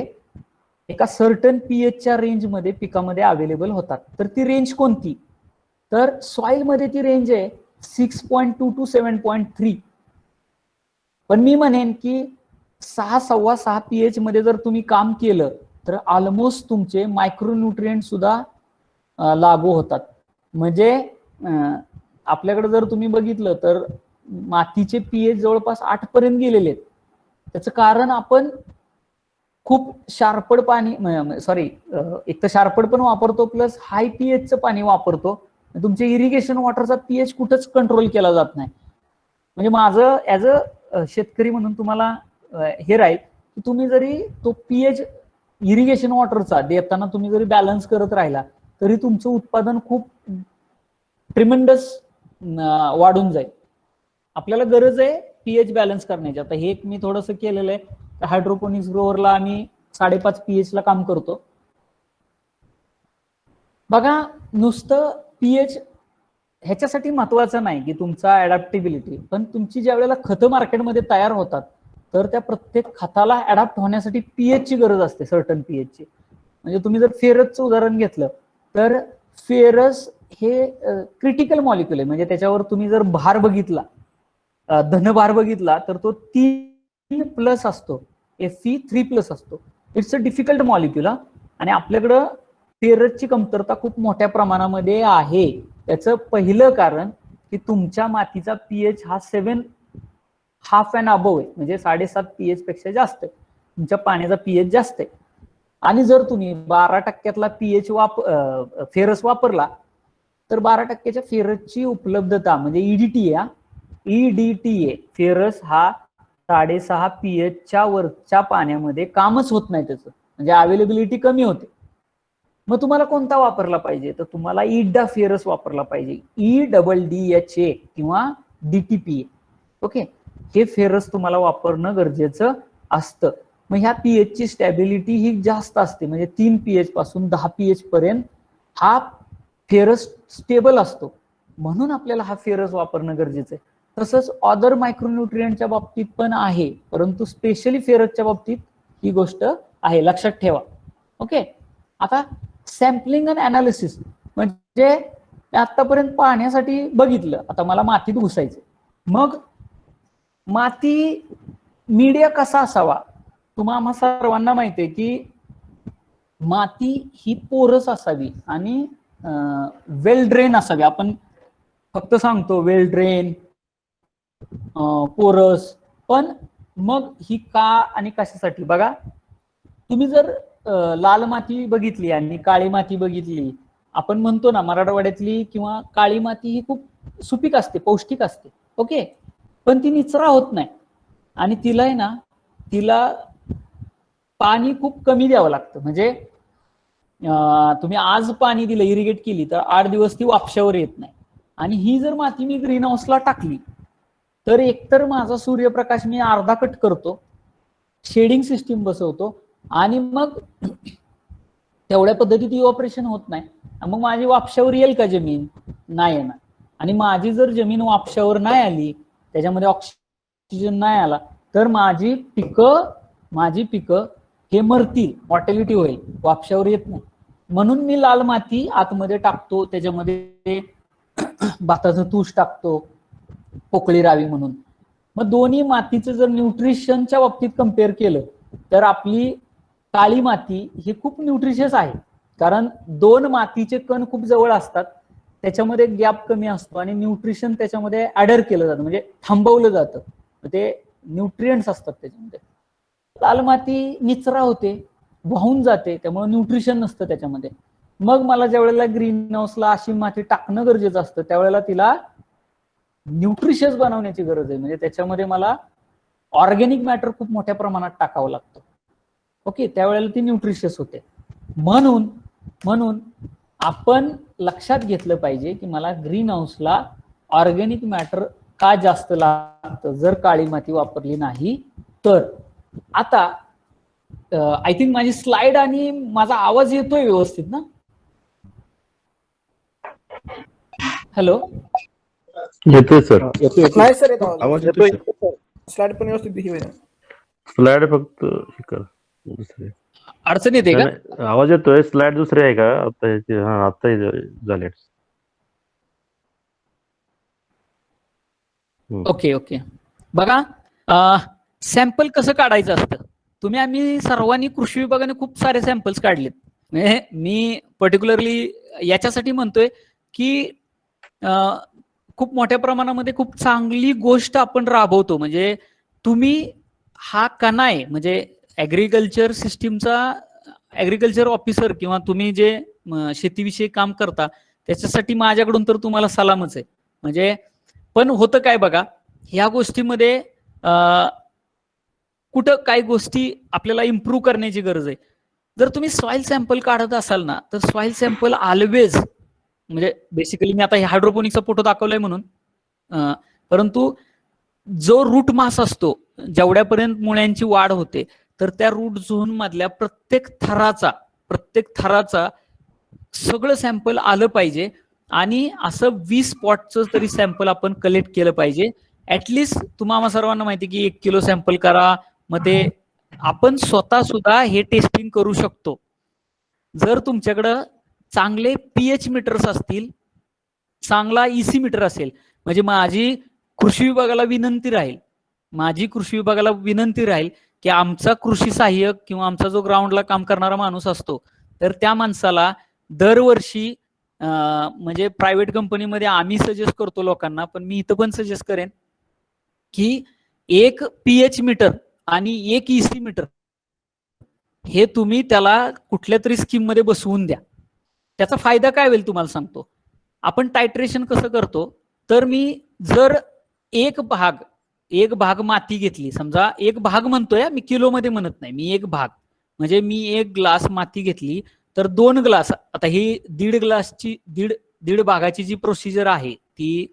Speaker 1: एका सर्टन पीएचच्या रेंजमध्ये पिकामध्ये अवेलेबल होतात. तर ती रेंज कोणती? तर सॉइलमध्ये ती रेंज आहे 6.2 to 7.3. पण मी म्हणेन की 6.25 पीएच मध्ये जर तुम्ही काम केलं तर ऑलमोस्ट तुमचे मायक्रोन्यूट्रिएंट सुद्धा लागू होतात. म्हणजे आपल्याकडे जर तुम्ही बघितलं तर मातीचे पीएच जवळपास 8 पर्यंत गेलेले आहेत. त्याचं कारण आपण खूप शार्पड पाणी, एक तर शार्पड पण वापरतो, प्लस हाय पीएचचं पाणी वापरतो. तुमच्या इरिगेशन वॉटरचा पीएच कुठंच कंट्रोल केला जात नाही. म्हणजे माझं ऍज अ शेतकरी म्हणून तुम्हाला हे राहील की तुम्ही जरी तो पीएच इरिगेशन वॉटरचा देताना तुम्ही जरी बॅलन्स करत राहिला तरी तुमचं उत्पादन खूप ट्रिमेंडस वाढून जाईल. आपल्याला गरज आहे पीएच बॅलन्स करण्याची. आता हे मी थोडंसं केलेलं आहे. हायड्रोपोनिक्स ग्रोअरला आम्ही 5.5 पीएच ला काम करतो. बघा, नुसतं पीएच ह्याच्यासाठी महत्वाचं नाही की तुमचा अडॅप्टेबिलिटी, पण तुमची ज्या वेळेला खतं मार्केटमध्ये तयार होतात तर त्या प्रत्येक खताला अडॅप्ट होण्यासाठी पीएच ची गरज असते, सर्टन पीएच ची. म्हणजे तुम्ही जर फेरसचं उदाहरण घेतलं तर फेरस हे क्रिटिकल मॉलिक्युल आहे. म्हणजे त्याच्यावर तुम्ही जर भार बघितला, धनभार बघितला, तर तो 3+ असतो, Fe3+ असतो. It's a difficult molecule. आणि आपल्याकडं फेरसची कमतरता खूप मोठ्या प्रमाणामध्ये आहे. त्याचं पहिलं कारण की तुमच्या मातीचा पीएच हा 7.5 अँड अबव आहे, म्हणजे 7.5 पीएच पेक्षा जास्त आहे. तुमच्या पाण्याचा पीएच जास्त आहे. आणि जर तुम्ही 12% पीएच फेरस वापरला तर 12% फेरसची उपलब्धता म्हणजे ईडीटीए फेरस हा 6.5 पीएचच्या वरच्या पाण्यामध्ये कामच होत नाही, त्याचं म्हणजे अवेलेबिलिटी कमी होते. मग तुम्हाला कोणता वापरला पाहिजे? तर तुम्हाला इडा फेरस वापरला पाहिजे, EDDHA किंवा DTPA. ओके, हे फेरस तुम्हाला वापरणं गरजेचं असतं. मग ह्या पीएच ची स्टॅबिलिटी ही जास्त असते, म्हणजे 3 पीएच पासून 10 पीएच पर्यंत हा फेरस स्टेबल असतो. म्हणून आपल्याला हा फेरस वापरणं गरजेचं आहे. तसंच अदर मायक्रोन्यूट्रिएंटच्या बाबतीत पण आहे, परंतु स्पेशली फेरसच्या बाबतीत ही गोष्ट आहे, लक्षात ठेवा. ओके, आता सॅम्पलिंग अँड अनालिसिस म्हणजे आतापर्यंत पाहण्यासाठी बघितलं, आता मला मातीत घुसायचं. मग माती मीडिया कसा असावा? तुम्हाला सर्वांना माहिती आहे की माती ही पोरस असावी आणि वेल ड्रेन असावी. आपण फक्त सांगतो वेल ड्रेन, पोरस, पण मग ही का आणि कशासाठी? बघा, तुम्ही जर लाल माती बघितली आणि काळी माती बघितली, आपण म्हणतो ना मराठवाड्यातली किंवा काळी माती ही खूप सुपीक असते, पौष्टिक असते. ओके, पण ती निचरा होत नाही आणि तिला पाणी खूप कमी द्यावं लागतं. म्हणजे तुम्ही आज पाणी दिलं, इरिगेट केली, तर 8 दिवस ती वापशावर येत नाही. आणि ही जर माती मी ग्रीन हाऊसला टाकली तर एकतर माझा सूर्यप्रकाश मी अर्धा कट करतो, शेडिंग सिस्टीम बसवतो, आणि मग तेवढ्या पद्धतीत ऑपरेशन होत नाही. मग माझी वापशावर येईल का जमीन? नाही येणार. आणि माझी जर जमीन वापशावर नाही आली, त्याच्यामध्ये ऑक्सिजन नाही आला, तर माझी पिकं हे मरतील, मॉर्टॅलिटी होईल, वापशावर येत नाही. म्हणून मी लाल माती आतमध्ये टाकतो, त्याच्यामध्ये भाताचं तूष टाकतो, पोकळी राहावी म्हणून. मग दोन्ही मातीचं जर न्यूट्रिशनच्या बाबतीत कम्पेअर केलं तर आपली काळी माती ही खूप न्यूट्रिशियस आहे, कारण 2 मातीचे कण खूप जवळ असतात, त्याच्यामध्ये गॅप कमी असतो आणि न्यूट्रिशन त्याच्यामध्ये ऍडर केलं जातं, म्हणजे थांबवलं जातं. ते न्यूट्रिएंट्स असतात त्याच्यामध्ये. लाल माती निचरा होते, वाहून जाते, त्यामुळे न्यूट्रिशन नसतं त्याच्यामध्ये. मग मला ज्या वेळेला ग्रीन हाऊसला अशी माती टाकणं गरजेचं असतं त्यावेळेला तिला न्यूट्रिशियस बनवण्याची गरज आहे. म्हणजे त्याच्यामध्ये मला ऑर्गॅनिक मॅटर खूप मोठ्या प्रमाणात टाकावं लागतं. ओके, त्यावेळेला ती न्यूट्रिशियस होते. म्हणून आपण लक्षात घेतलं पाहिजे की मला ग्रीन हाऊसला ऑर्गॅनिक मॅटर का जास्त लागतं जर काळी माती वापरली नाही तर. आता आय थिंक माझी स्लाइड आणि माझा आवाज येतोय व्यवस्थित ना? हॅलो,
Speaker 4: येतोय सर.
Speaker 3: येतोय
Speaker 6: नाही सर येतो
Speaker 3: आवाज येतोय
Speaker 6: स्लाइड पण व्यवस्थित ही होईल.
Speaker 4: स्लाइड फक्त हे करा. दुसरे
Speaker 1: अडचण येते का?
Speaker 4: नाही, आवाज येतोय. स्लाइड दुसरी आहे का आता? हा, आता झाले.
Speaker 1: ओके. बघा, सॅम्पल कसं काढायचं असतं. आम्ही सर्वांनी कृषी विभागाने खूप सारे सॅम्पल्स काढलेत. म्हणजे मी पर्टिक्युलरली याच्यासाठी म्हणतोय की खूप मोठ्या प्रमाणामध्ये खूप चांगली गोष्ट आपण राबवतो. म्हणजे तुम्ही हा कणा आहे, म्हणजे ऍग्रिकल्चर सिस्टीमचा ऍग्रिकल्चर ऑफिसर किंवा तुम्ही जे शेतीविषयी काम करता त्याच्यासाठी माझ्याकडून तर तुम्हाला सलामच आहे. म्हणजे पण होतं काय बघा, ह्या गोष्टीमध्ये कुठं काही गोष्टी आपल्याला इम्प्रूव्ह करण्याची गरज आहे. जर तुम्ही सॉइल सॅम्पल काढत असाल ना तर सॉइल सॅम्पल ऑलवेज, म्हणजे बेसिकली मी आता हायड्रोपोनिक्सचा फोटो दाखवलाय म्हणून, परंतु जो रूट मास असतो जेवढ्यापर्यंत मुळ्यांची वाढ होते तर त्या रूट झोन मधल्या प्रत्येक थराचा सगळं सॅम्पल आलं पाहिजे. आणि असं 20 स्पॉटचं तरी सॅम्पल आपण कलेक्ट केलं पाहिजे. ऍटलिस्ट तुम्हाला सर्वांना माहिती की 1 किलो सॅम्पल करा. मग ते आपण स्वतः सुद्धा हे टेस्टिंग करू शकतो. जर तुमच्याकडं चांगले पीएच मीटर्स असतील, चांगला ईसी मीटर असेल, म्हणजे माझी कृषी विभागाला विनंती राहील की आमचा कृषी सहाय्यक किंवा आमचा जो ग्राउंडला काम करणारा माणूस असतो तर त्या माणसाला दरवर्षी म्हणजे प्रायव्हेट कंपनीमध्ये आम्ही सजेस्ट करतो लोकांना, पण मी इथं पण सजेस्ट करेन की 1 पीएच मीटर आणि 1 ईसी मीटर हे तुम्ही त्याला कुठल्या तरी स्कीम मध्ये बसवून द्या. त्याचा फायदा काय होईल तुम्हाला सांगतो. आपण टायट्रेशन कसं करतो, तर मी जर एक भाग माती घेतली, समजा एक भाग म्हणतोय, मी किलो मध्ये म्हणत नाही, मी एक भाग म्हणजे मी 1 ग्लास माती घेतली तर 2 ग्लास, आता ही दीड भागाची जी प्रोसिजर आहे ती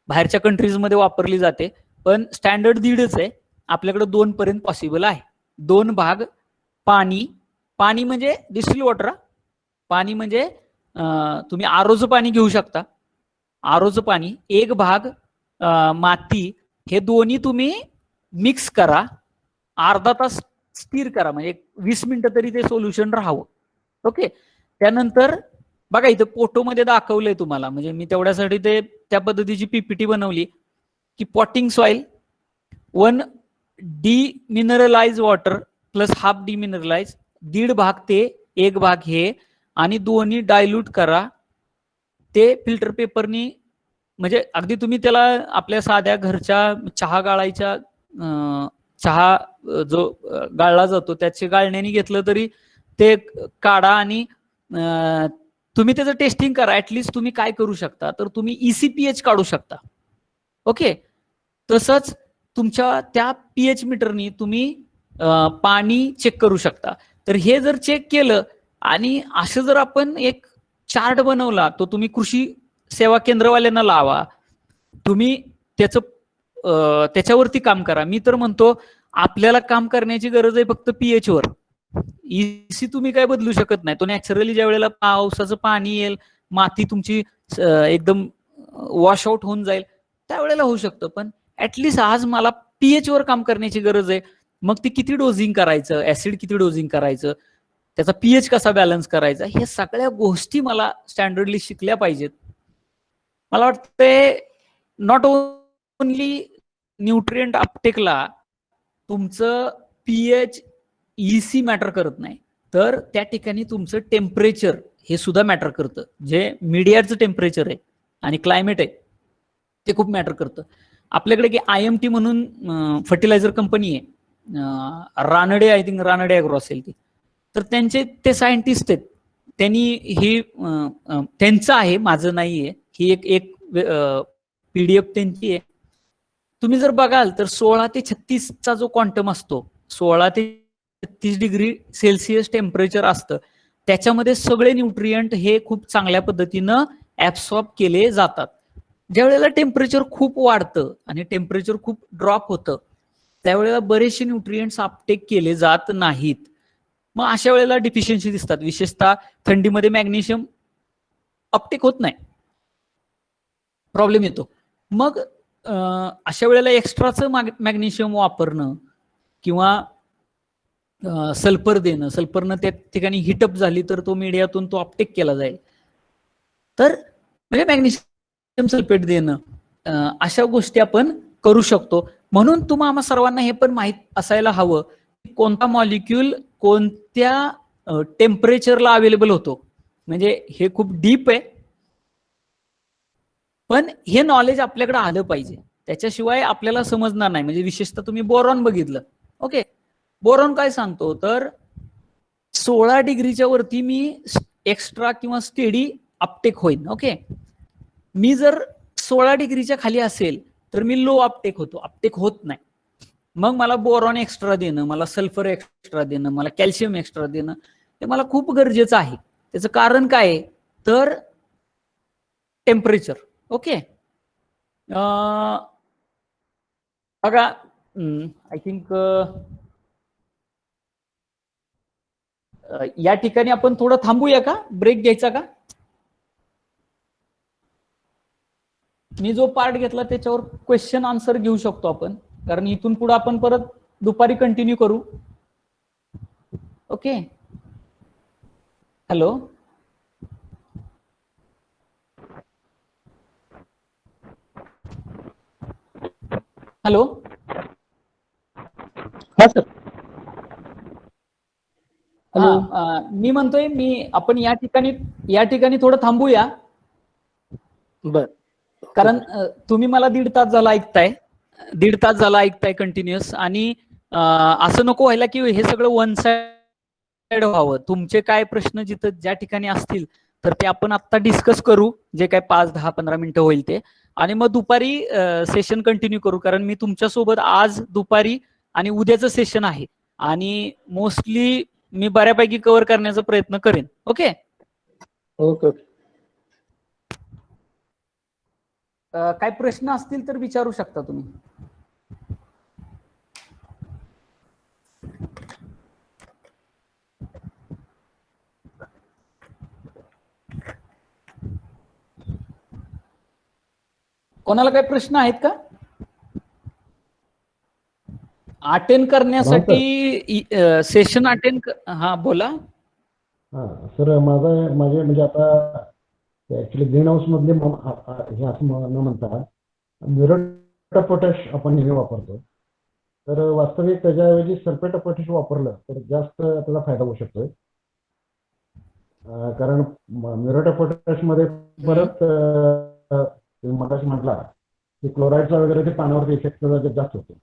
Speaker 1: बाहेरच्या कंट्रीजमध्ये वापरली जाते, पण स्टँडर्ड 1.5च आहे. आपल्याकडे 2 पर्यंत पॉसिबल आहे. 2 भाग पाणी म्हणजे डिस्टिल वॉटर. पाणी म्हणजे तुम्ही आरोचं पाणी घेऊ शकता. आरोचं पाणी, 1 भाग माती, हे दोन्ही तुम्ही मिक्स करा. अर्धा तास स्थिर करा, म्हणजे 20 मिनिटं तरी ते सोल्युशन राहावं. ओके, त्यानंतर बघा इथं फोटोमध्ये दाखवलंय तुम्हाला, म्हणजे मी तेवढ्यासाठी ते त्या पद्धतीची पीपीटी बनवली की potting soil 1 demineralise water plus half demineralise, 1.5 भाग ते 1 भाग हे, आणि दोन्ही डायल्यूट करा. ते फिल्टर पेपरनी, म्हणजे अगदी तुम्ही त्याला आपल्या साध्या घरच्या चहा गाळायच्या चहा जो गाळला जातो त्याचे गाळण्याने घेतलं तरी ते काढा आणि तुम्ही त्याचं टेस्टिंग करा. ऍटलिस्ट तुम्ही काय करू शकता तर तुम्ही ईसीपीएच काढू शकता. ओके, तसंच तुमच्या त्या पीएच मीटरनी तुम्ही पाणी चेक करू शकता. तर हे जर चेक केलं आणि असं जर आपण एक चार्ट बनवला तो तुम्ही कृषी सेवा केंद्रवाल्यांना लावा, तुम्ही त्याच्यावरती काम करा. मी तर म्हणतो आपल्याला काम करण्याची गरज आहे फक्त पीएच वर. ईसी तुम्ही काय बदलू शकत नाही. तो नॅचरली ज्या वेळेला पावसाचं पाणी येईल, माती तुमची एकदम वॉश आउट होऊन जाईल, त्यावेळेला होऊ शकतं. पण ऍटलिस्ट आज मला पीएच वर काम करण्याची गरज आहे. मग ती किती डोजिंग करायचं, ऍसिड किती डोजिंग करायचं, त्याचा पीएच कसा बॅलन्स करायचा, हे सगळ्या गोष्टी मला स्टँडर्डली शिकल्या पाहिजेत. मला वाटतंय नॉट ओनली न्यूट्रिएंट अपटेकला तुमचं पीएच ईसी मॅटर करत नाही, तर त्या ठिकाणी तुमचं टेम्परेचर हे सुद्धा मॅटर करतं. जे मीडियाचं टेम्परेचर आहे आणि क्लायमेट आहे ते खूप मॅटर करतं. आपल्याकडे की IMT म्हणून फर्टिलायझर कंपनी आहे, Ranade, I think Ranade agro असेल ती, तर त्यांचे ते सायंटिस्ट आहेत. त्यांनी ही त्यांचं आहे, माझं नाहीये, ही एक PDF त्यांची आहे. तुम्ही जर बघाल तर 16 ते 36चा जो क्वांटम असतो, 16 ते 36 डिग्री सेल्सिअस टेम्परेचर असतं, त्याच्यामध्ये सगळे न्यूट्रिएंट हे खूप चांगल्या पद्धतीनं ऍब्सॉर्ब केले जातात. ज्या वेळेला टेम्परेचर खूप वाढतं आणि टेम्परेचर खूप ड्रॉप होतं, त्यावेळेला बरेचसे न्यूट्रिएंट्स अपटेक केले जात नाहीत. मग अशा वेळेला डिफिशियन्सी दिसतात. विशेषतः थंडीमध्ये मॅग्नेशियम अपटेक होत नाही, प्रॉब्लेम येतो. मग अशा वेळेला एक्स्ट्राचं मॅग्नेशियम वापरणं किंवा सल्फर देणं, सल्फरनं त्या ठिकाणी हिटअप झाली तर तो मीडियातून तो अपटेक केला जाईल, तर म्हणजे मॅग्नेशियम सल्फेट देणं, अशा गोष्टी आपण करू शकतो. म्हणून तुम्हाला सर्वांना हे पण माहित असायला हवं की कोणता मॉलिक्यूल कोणत्या टेम्परेचरला अवेलेबल होतो. म्हणजे हे खूप डीप आहे, पण हे नॉलेज आपल्याकडे आलं पाहिजे, त्याच्याशिवाय आपल्याला समजणार नाही. म्हणजे विशेषतः तुम्ही बोरॉन बघितलं, ओके, बोरॉन काय सांगतो तर 16 डिग्रीच्या वरती मी एक्स्ट्रा किंवा स्टेडी अपटेक होईन. ओके, मी जर 16 डिग्रीच्या खाली असेल तर मी लो अपटेक होतो, अपटेक होत नाही. मग मला बोरॉन एक्स्ट्रा देणं, मला सल्फर एक्स्ट्रा देणं, मला कॅल्शियम एक्स्ट्रा देणं हे मला खूप गरजेचं आहे. त्याचं कारण काय आहे तर टेम्परेचर. ओके, बघा, आय थिंक या ठिकाणी आपण थोडं थांबूया का, ब्रेक घ्यायचा का? मी जो पार्ट घेतला त्याच्यावर क्वेश्चन आन्सर घेऊ शकतो आपण, कारण इथून पुढे आपण परत दुपारी कंटिन्यू करू. ओके, हॅलो, हॅलो,
Speaker 3: हा सर.
Speaker 1: मी म्हणतोय आपण या ठिकाणी थोडं थांबूया,
Speaker 3: बर.
Speaker 1: कारण तुम्ही मला दीड तास झाला ऐकताय कंटिन्युअस, आणि असं नको व्हायला की हे सगळं वन साइड व्हावं. तुमचे काय प्रश्न ज्या ठिकाणी असतील तर ते आपण आता डिस्कस करू, जे काय 5, 10, 15 मिनिटं होईल ते, आणि मग दुपारी सेशन कंटिन्यू करू. कारण मी तुमच्यासोबत आज दुपारी आणि उद्याचं सेशन आहे, आणि मोस्टली मी बऱ्यापैकी कव्हर करण्याचा प्रयत्न करेन. Okay,
Speaker 3: okay.
Speaker 1: काय प्रश्न असतील तर विचारू शकता तुम्ही. कोणाला काही प्रश्न आहेत का अटेंड करण्यासाठी, सेशन अटेंड? हा, बोला.
Speaker 5: हा सर, माझे म्हणजे आता ऍक्च्युली ग्रीन हाऊस मधले हे असं न म्हणता म्युरेट ऑफ पोटॅश आपण नेहमी वापरतो. तर वास्तविक त्याच्याऐवजी सल्फेट ऑफ पोटॅश वापरलं तर जास्त त्याचा फायदा होऊ शकतोय. कारण म्युरेट ऑफ पोटॅश मध्ये परत मगाशी म्हटला की क्लोराईडचा वगैरे ते पाण्यावरती इफेक्ट जास्त होतो.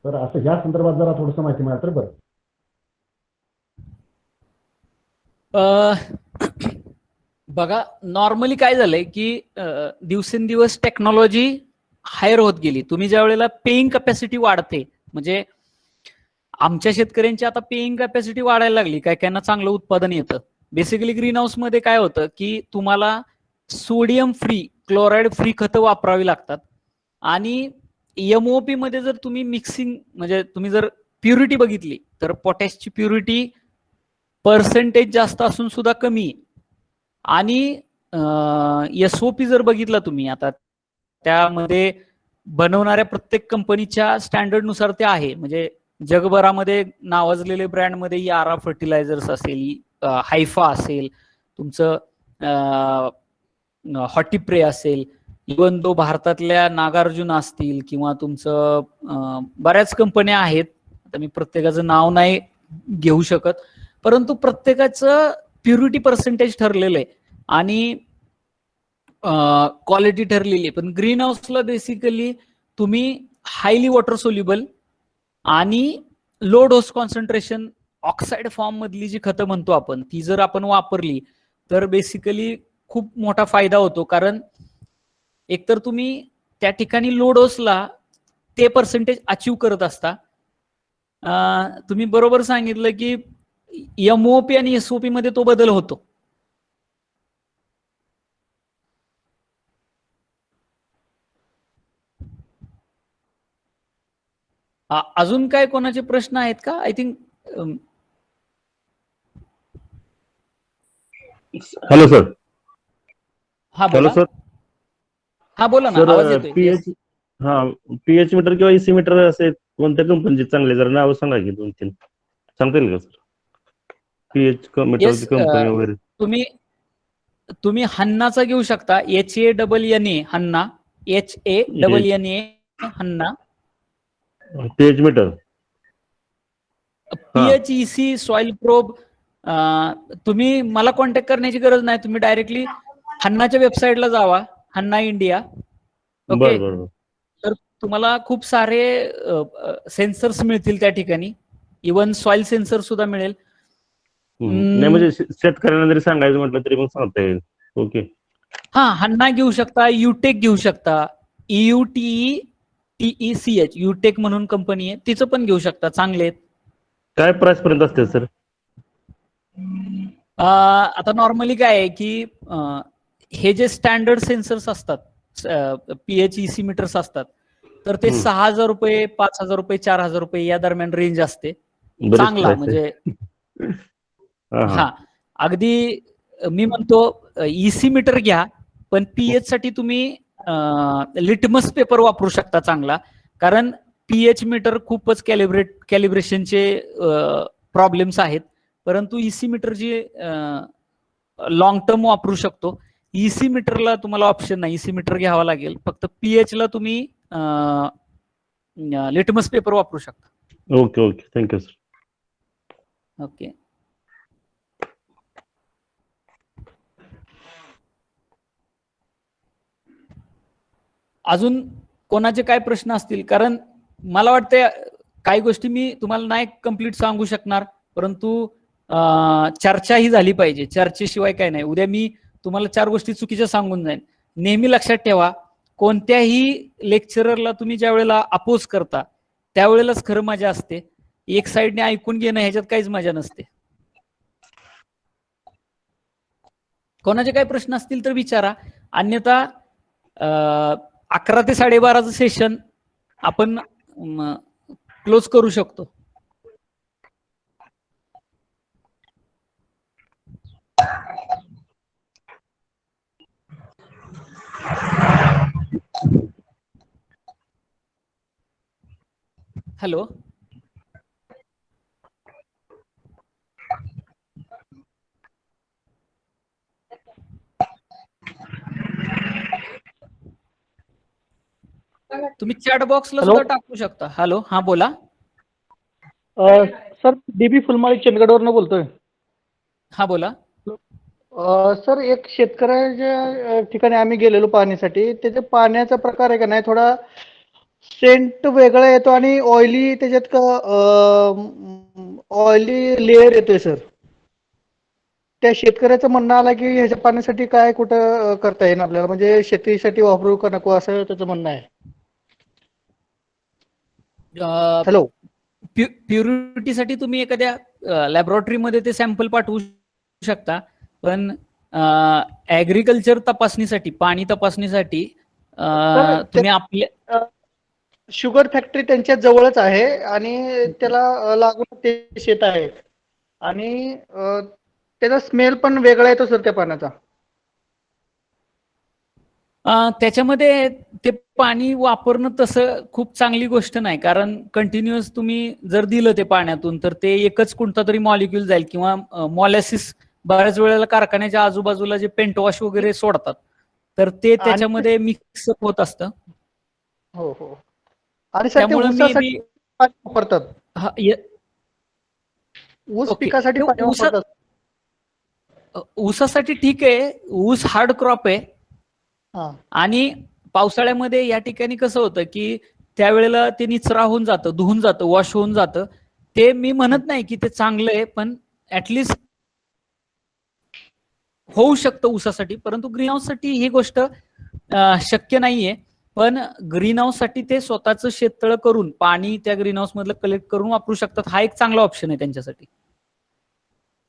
Speaker 5: तर असं या संदर्भात जरा थोडंसं माहिती मिळालं तर बरं.
Speaker 1: बघा, नॉर्मली काय झालंय की दिवसेंदिवस टेक्नॉलॉजी हायर होत गेली. तुम्ही ज्या वेळेला पेईंग कॅपॅसिटी वाढते, म्हणजे आमच्या शेतकऱ्यांची आता पेईंग कॅपॅसिटी वाढायला लागली, काय काहींना चांगलं उत्पादन येतं. बेसिकली ग्रीन हाऊस मध्ये काय होतं की तुम्हाला सोडियम फ्री, क्लोराईड फ्री खतं वापरावी लागतात, आणि MOP मध्ये जर तुम्ही मिक्सिंग, म्हणजे तुम्ही जर प्युरिटी बघितली तर पोटॅशची प्युरिटी पर्सेंटेज जास्त असून सुद्धा कमी आहे. आणि SOP जर बघितला तुम्ही, आता त्यामध्ये बनवणाऱ्या प्रत्येक कंपनीच्या स्टँडर्ड नुसार ते आहे. म्हणजे जगभरामध्ये नावाजलेले ब्रँडमध्ये यारा फर्टिलायझर्स असेल, हायफा असेल, तुमचं हॉटिप्रे असेल, इवन तो भारतातल्या नागार्जुन असतील, किंवा तुमचं बऱ्याच कंपन्या आहेत. आता मी प्रत्येकाचं नाव नाही घेऊ शकत, परंतु प्रत्येकाचं प्युरिटी पर्सेंटेज ठरलेलं आहे आणि क्वालिटी ठरलेली आहे. पण ग्रीन हाऊसला बेसिकली तुम्ही हायली वॉटर सोल्युबल आणि low dose concentration oxide form मधली जी खतं म्हणतो आपण, ती जर आपण वापरली तर बेसिकली खूप मोठा फायदा होतो. कारण एकतर तुम्ही त्या ठिकाणी लो डोसला ते पर्सेंटेज अचीव करत असता. तुम्ही बरोबर सांगितलं की एमओपी आणि एसओपी मध्ये तो बदल होतो. अजून काय कोणाचे प्रश्न आहेत का? I think
Speaker 4: hello sir.
Speaker 1: हा
Speaker 4: हॅलो
Speaker 1: बोला.
Speaker 4: सर.
Speaker 1: हा बोला ना, आवाज येतोय.
Speaker 4: पीएच मीटर किंवा इसी मीटर असे कोणत्या कंपनीचे चांगले, जरा नाव सांगा की 2-3 सांगता येईल का सर? पीएच मीटरची कंपनी वगैरे.
Speaker 1: तुम्ही हन्नाचा घेऊ शकता, HANNA Hanna, HANNA Hanna.
Speaker 4: PH meter.
Speaker 1: PHEC soil probe. तुम्ही मला कॉन्टॅक्ट करण्याची गरज नाही, तुम्ही डायरेक्टली हन्नाच्या वेबसाईटला जावा, हन्ना इंडिया. ओके,
Speaker 4: बरं.
Speaker 1: तर तुम्हाला खूप सारे सेन्सर्स मिळतील त्या ठिकाणी, इवन सॉइल सेन्सर सुद्धा मिळेल.
Speaker 4: नाही म्हणजे शेतकऱ्यांना जरी सांगायचं म्हटलं तरी मग सांगता येईल. ओके.
Speaker 1: हा, हन्ना घेऊ शकता, युटेक घेऊ शकता, EUTETECH युटेक म्हणून कंपनी आहे, तिचं पण घेऊ शकता, चांगले आहेत.
Speaker 4: काय प्राइस पर्यंत असते सर?
Speaker 1: आता नॉर्मली काय आहे की हे जे स्टँडर्ड सेन्सर्स असतात, PHEC मीटर्स असतात, तर ते 6,000 रुपये, 5,000 रुपये, 4,000 रुपये या दरम्यान रेंज असते. चांगला म्हणजे हा, अगदी मी म्हणतो EC मीटर घ्या, पण पीएच साठी तुम्ही लिटमस पेपर वापरू शकता चांगला. कारण पीएच मीटर खूपच कॅलिब्रेशनचे प्रॉब्लेम्स आहेत, परंतु EC मीटर जी लॉंग टर्म वापरू शकतो. EC मीटरला तुम्हाला ऑप्शन नाही, EC मीटर घ्यावा लागेल. फक्त पीएच ला तुम्ही लिटमस पेपर वापरू शकता.
Speaker 4: Okay, thank you sir.
Speaker 1: ओके. अजून कोणाचे काय प्रश्न असतील? कारण मला वाटतं काही गोष्टी मी तुम्हाला नाही कंप्लीट सांगू शकणार, परंतु चर्चा ही झाली पाहिजे. चर्चेशिवाय काय नाही. उद्या मी तुम्हाला 4 गोष्टी चुकीच्या सांगून जाईन. नेहमी लक्षात ठेवा, कोणत्याही लेक्चररला तुम्ही ज्या वेळेला अपोज करता त्यावेळेलाच खरं मजा असते. एक साइडने ऐकून घेणं ह्याच्यात काहीच मजा नसते. कोणाचे काही प्रश्न असतील तर विचारा, अन्यथा 11 ते 12:30चं सेशन आपण क्लोज करू शकतो. हॅलो. तुम्ही चॅट बॉक्सला सुद्धा टाकू शकता. हॅलो, हा बोला.
Speaker 7: सर, DB फुलमाळी चंदगडवरनं बोलतोय.
Speaker 1: हा बोला.
Speaker 7: सर, एक शेतकऱ्याच्या ठिकाणी आम्ही गेलेलो पाहण्यासाठी. त्याच्या पाण्याचा प्रकार आहे का नाही, थोडा सेंट वेगळा येतो आणि ऑइली, त्याच्यात ऑइली लेअर येतोय सर. त्या शेतकऱ्याचं म्हणणं आलं की ह्याच्या पाण्यासाठी काय कुठं करता येईल आपल्याला, म्हणजे शेतीसाठी वापरू का नको, असं त्याचं म्हणणं आहे. हॅलो.
Speaker 1: प्युरिटीसाठी तुम्ही एखाद्या लॅबोरेटरीमध्ये ते सॅम्पल पाठवू शकता, पण ऍग्रिकल्चर तपासणीसाठी, पाणी तपासणीसाठी तुम्ही आपल्या
Speaker 7: शुगर फॅक्टरी त्यांच्या जवळच आहे आणि त्याला लागून ते शेत आहे आणि त्याचा स्मेल पण वेगळा येतो सर त्या पाण्याचा.
Speaker 1: त्याच्यामध्ये ते पाणी वापरणं तसं खूप चांगली गोष्ट नाही, कारण कंटिन्युअस तुम्ही जर दिलं ते पाण्यातून तर ते एकच कोणता तरी मॉलिक्यूल जाईल, किंवा मॉलेसिस बऱ्याच वेळेला कारखान्याच्या आजूबाजूला जे पेंट वॉश वगैरे सोडतात तर ते त्याच्यामध्ये मिक्सअप होत असतं.
Speaker 7: हो हो. आणि सर,
Speaker 1: त्यामुळे
Speaker 7: ऊसासाठी पाणी वापरतात. ऊस पिकासाठी पाणी वापरतात.
Speaker 1: ऊसासाठी ठीक आहे, ऊस हार्ड क्रॉप आहे. आणि पावसाळ्यामध्ये या ठिकाणी कसं होतं की त्यावेळेला ते निचरा होऊन जातं, धुवून जातं, वॉश होऊन जातं. ते मी म्हणत नाही की ते चांगलं आहे, पण ऍटलिस्ट होऊ शकतं ऊसासाठी, परंतु ग्रीन हाऊससाठी ही गोष्ट शक्य नाहीये. पण ग्रीन हाऊससाठी ते स्वतःचं शेततळ करून पाणी त्या ग्रीन हाऊस मधलं कलेक्ट करून वापरू शकतात. हा एक चांगला ऑप्शन आहे त्यांच्यासाठी.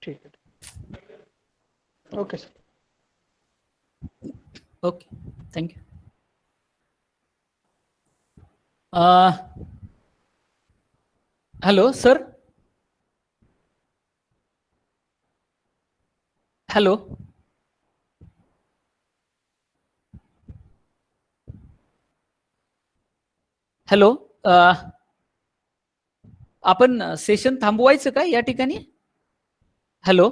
Speaker 7: ठीक आहे. Okay sir.
Speaker 1: Okay, thank you. Hello sir. Hello. Hello. आपण सेशन थांबवायचं का या ठिकाणी? हॅलो.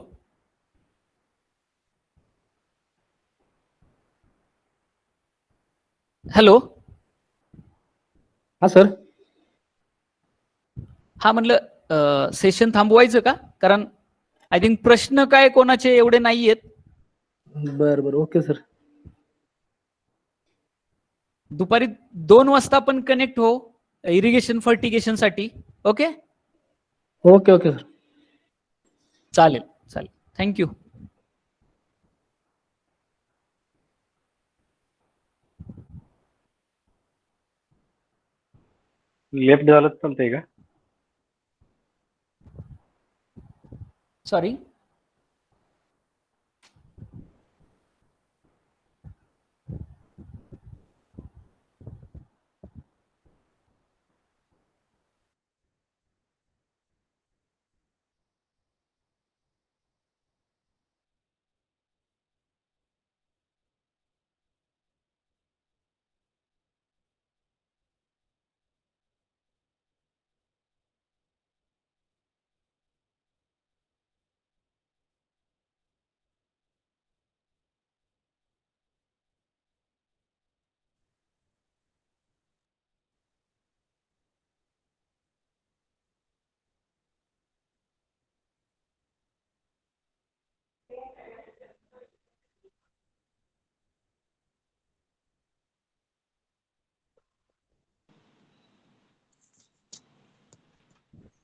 Speaker 1: हॅलो.
Speaker 2: हा सर.
Speaker 1: हा, म्हणलं सेशन थांबवायचं का? कारण आय थिंक प्रश्न काय कोणाचे एवढे नाहीयेत.
Speaker 2: बरं बरं, ओके सर.
Speaker 1: दुपारी 2 वाजता आपण कनेक्ट हो इरिगेशन फर्टिगेशन साठी. Okay,
Speaker 2: okay okay sir.
Speaker 1: चालेल चालेल. थँक्यू.
Speaker 2: लेफ्ट झालं तर चालतंय का?
Speaker 1: सॉरी.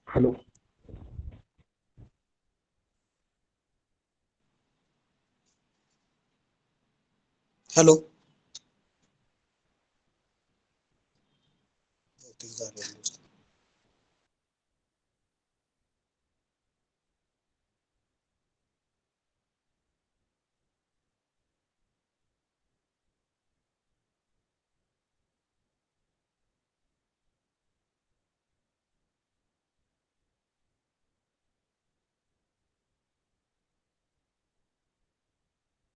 Speaker 5: हॅलो.
Speaker 8: हॅलो.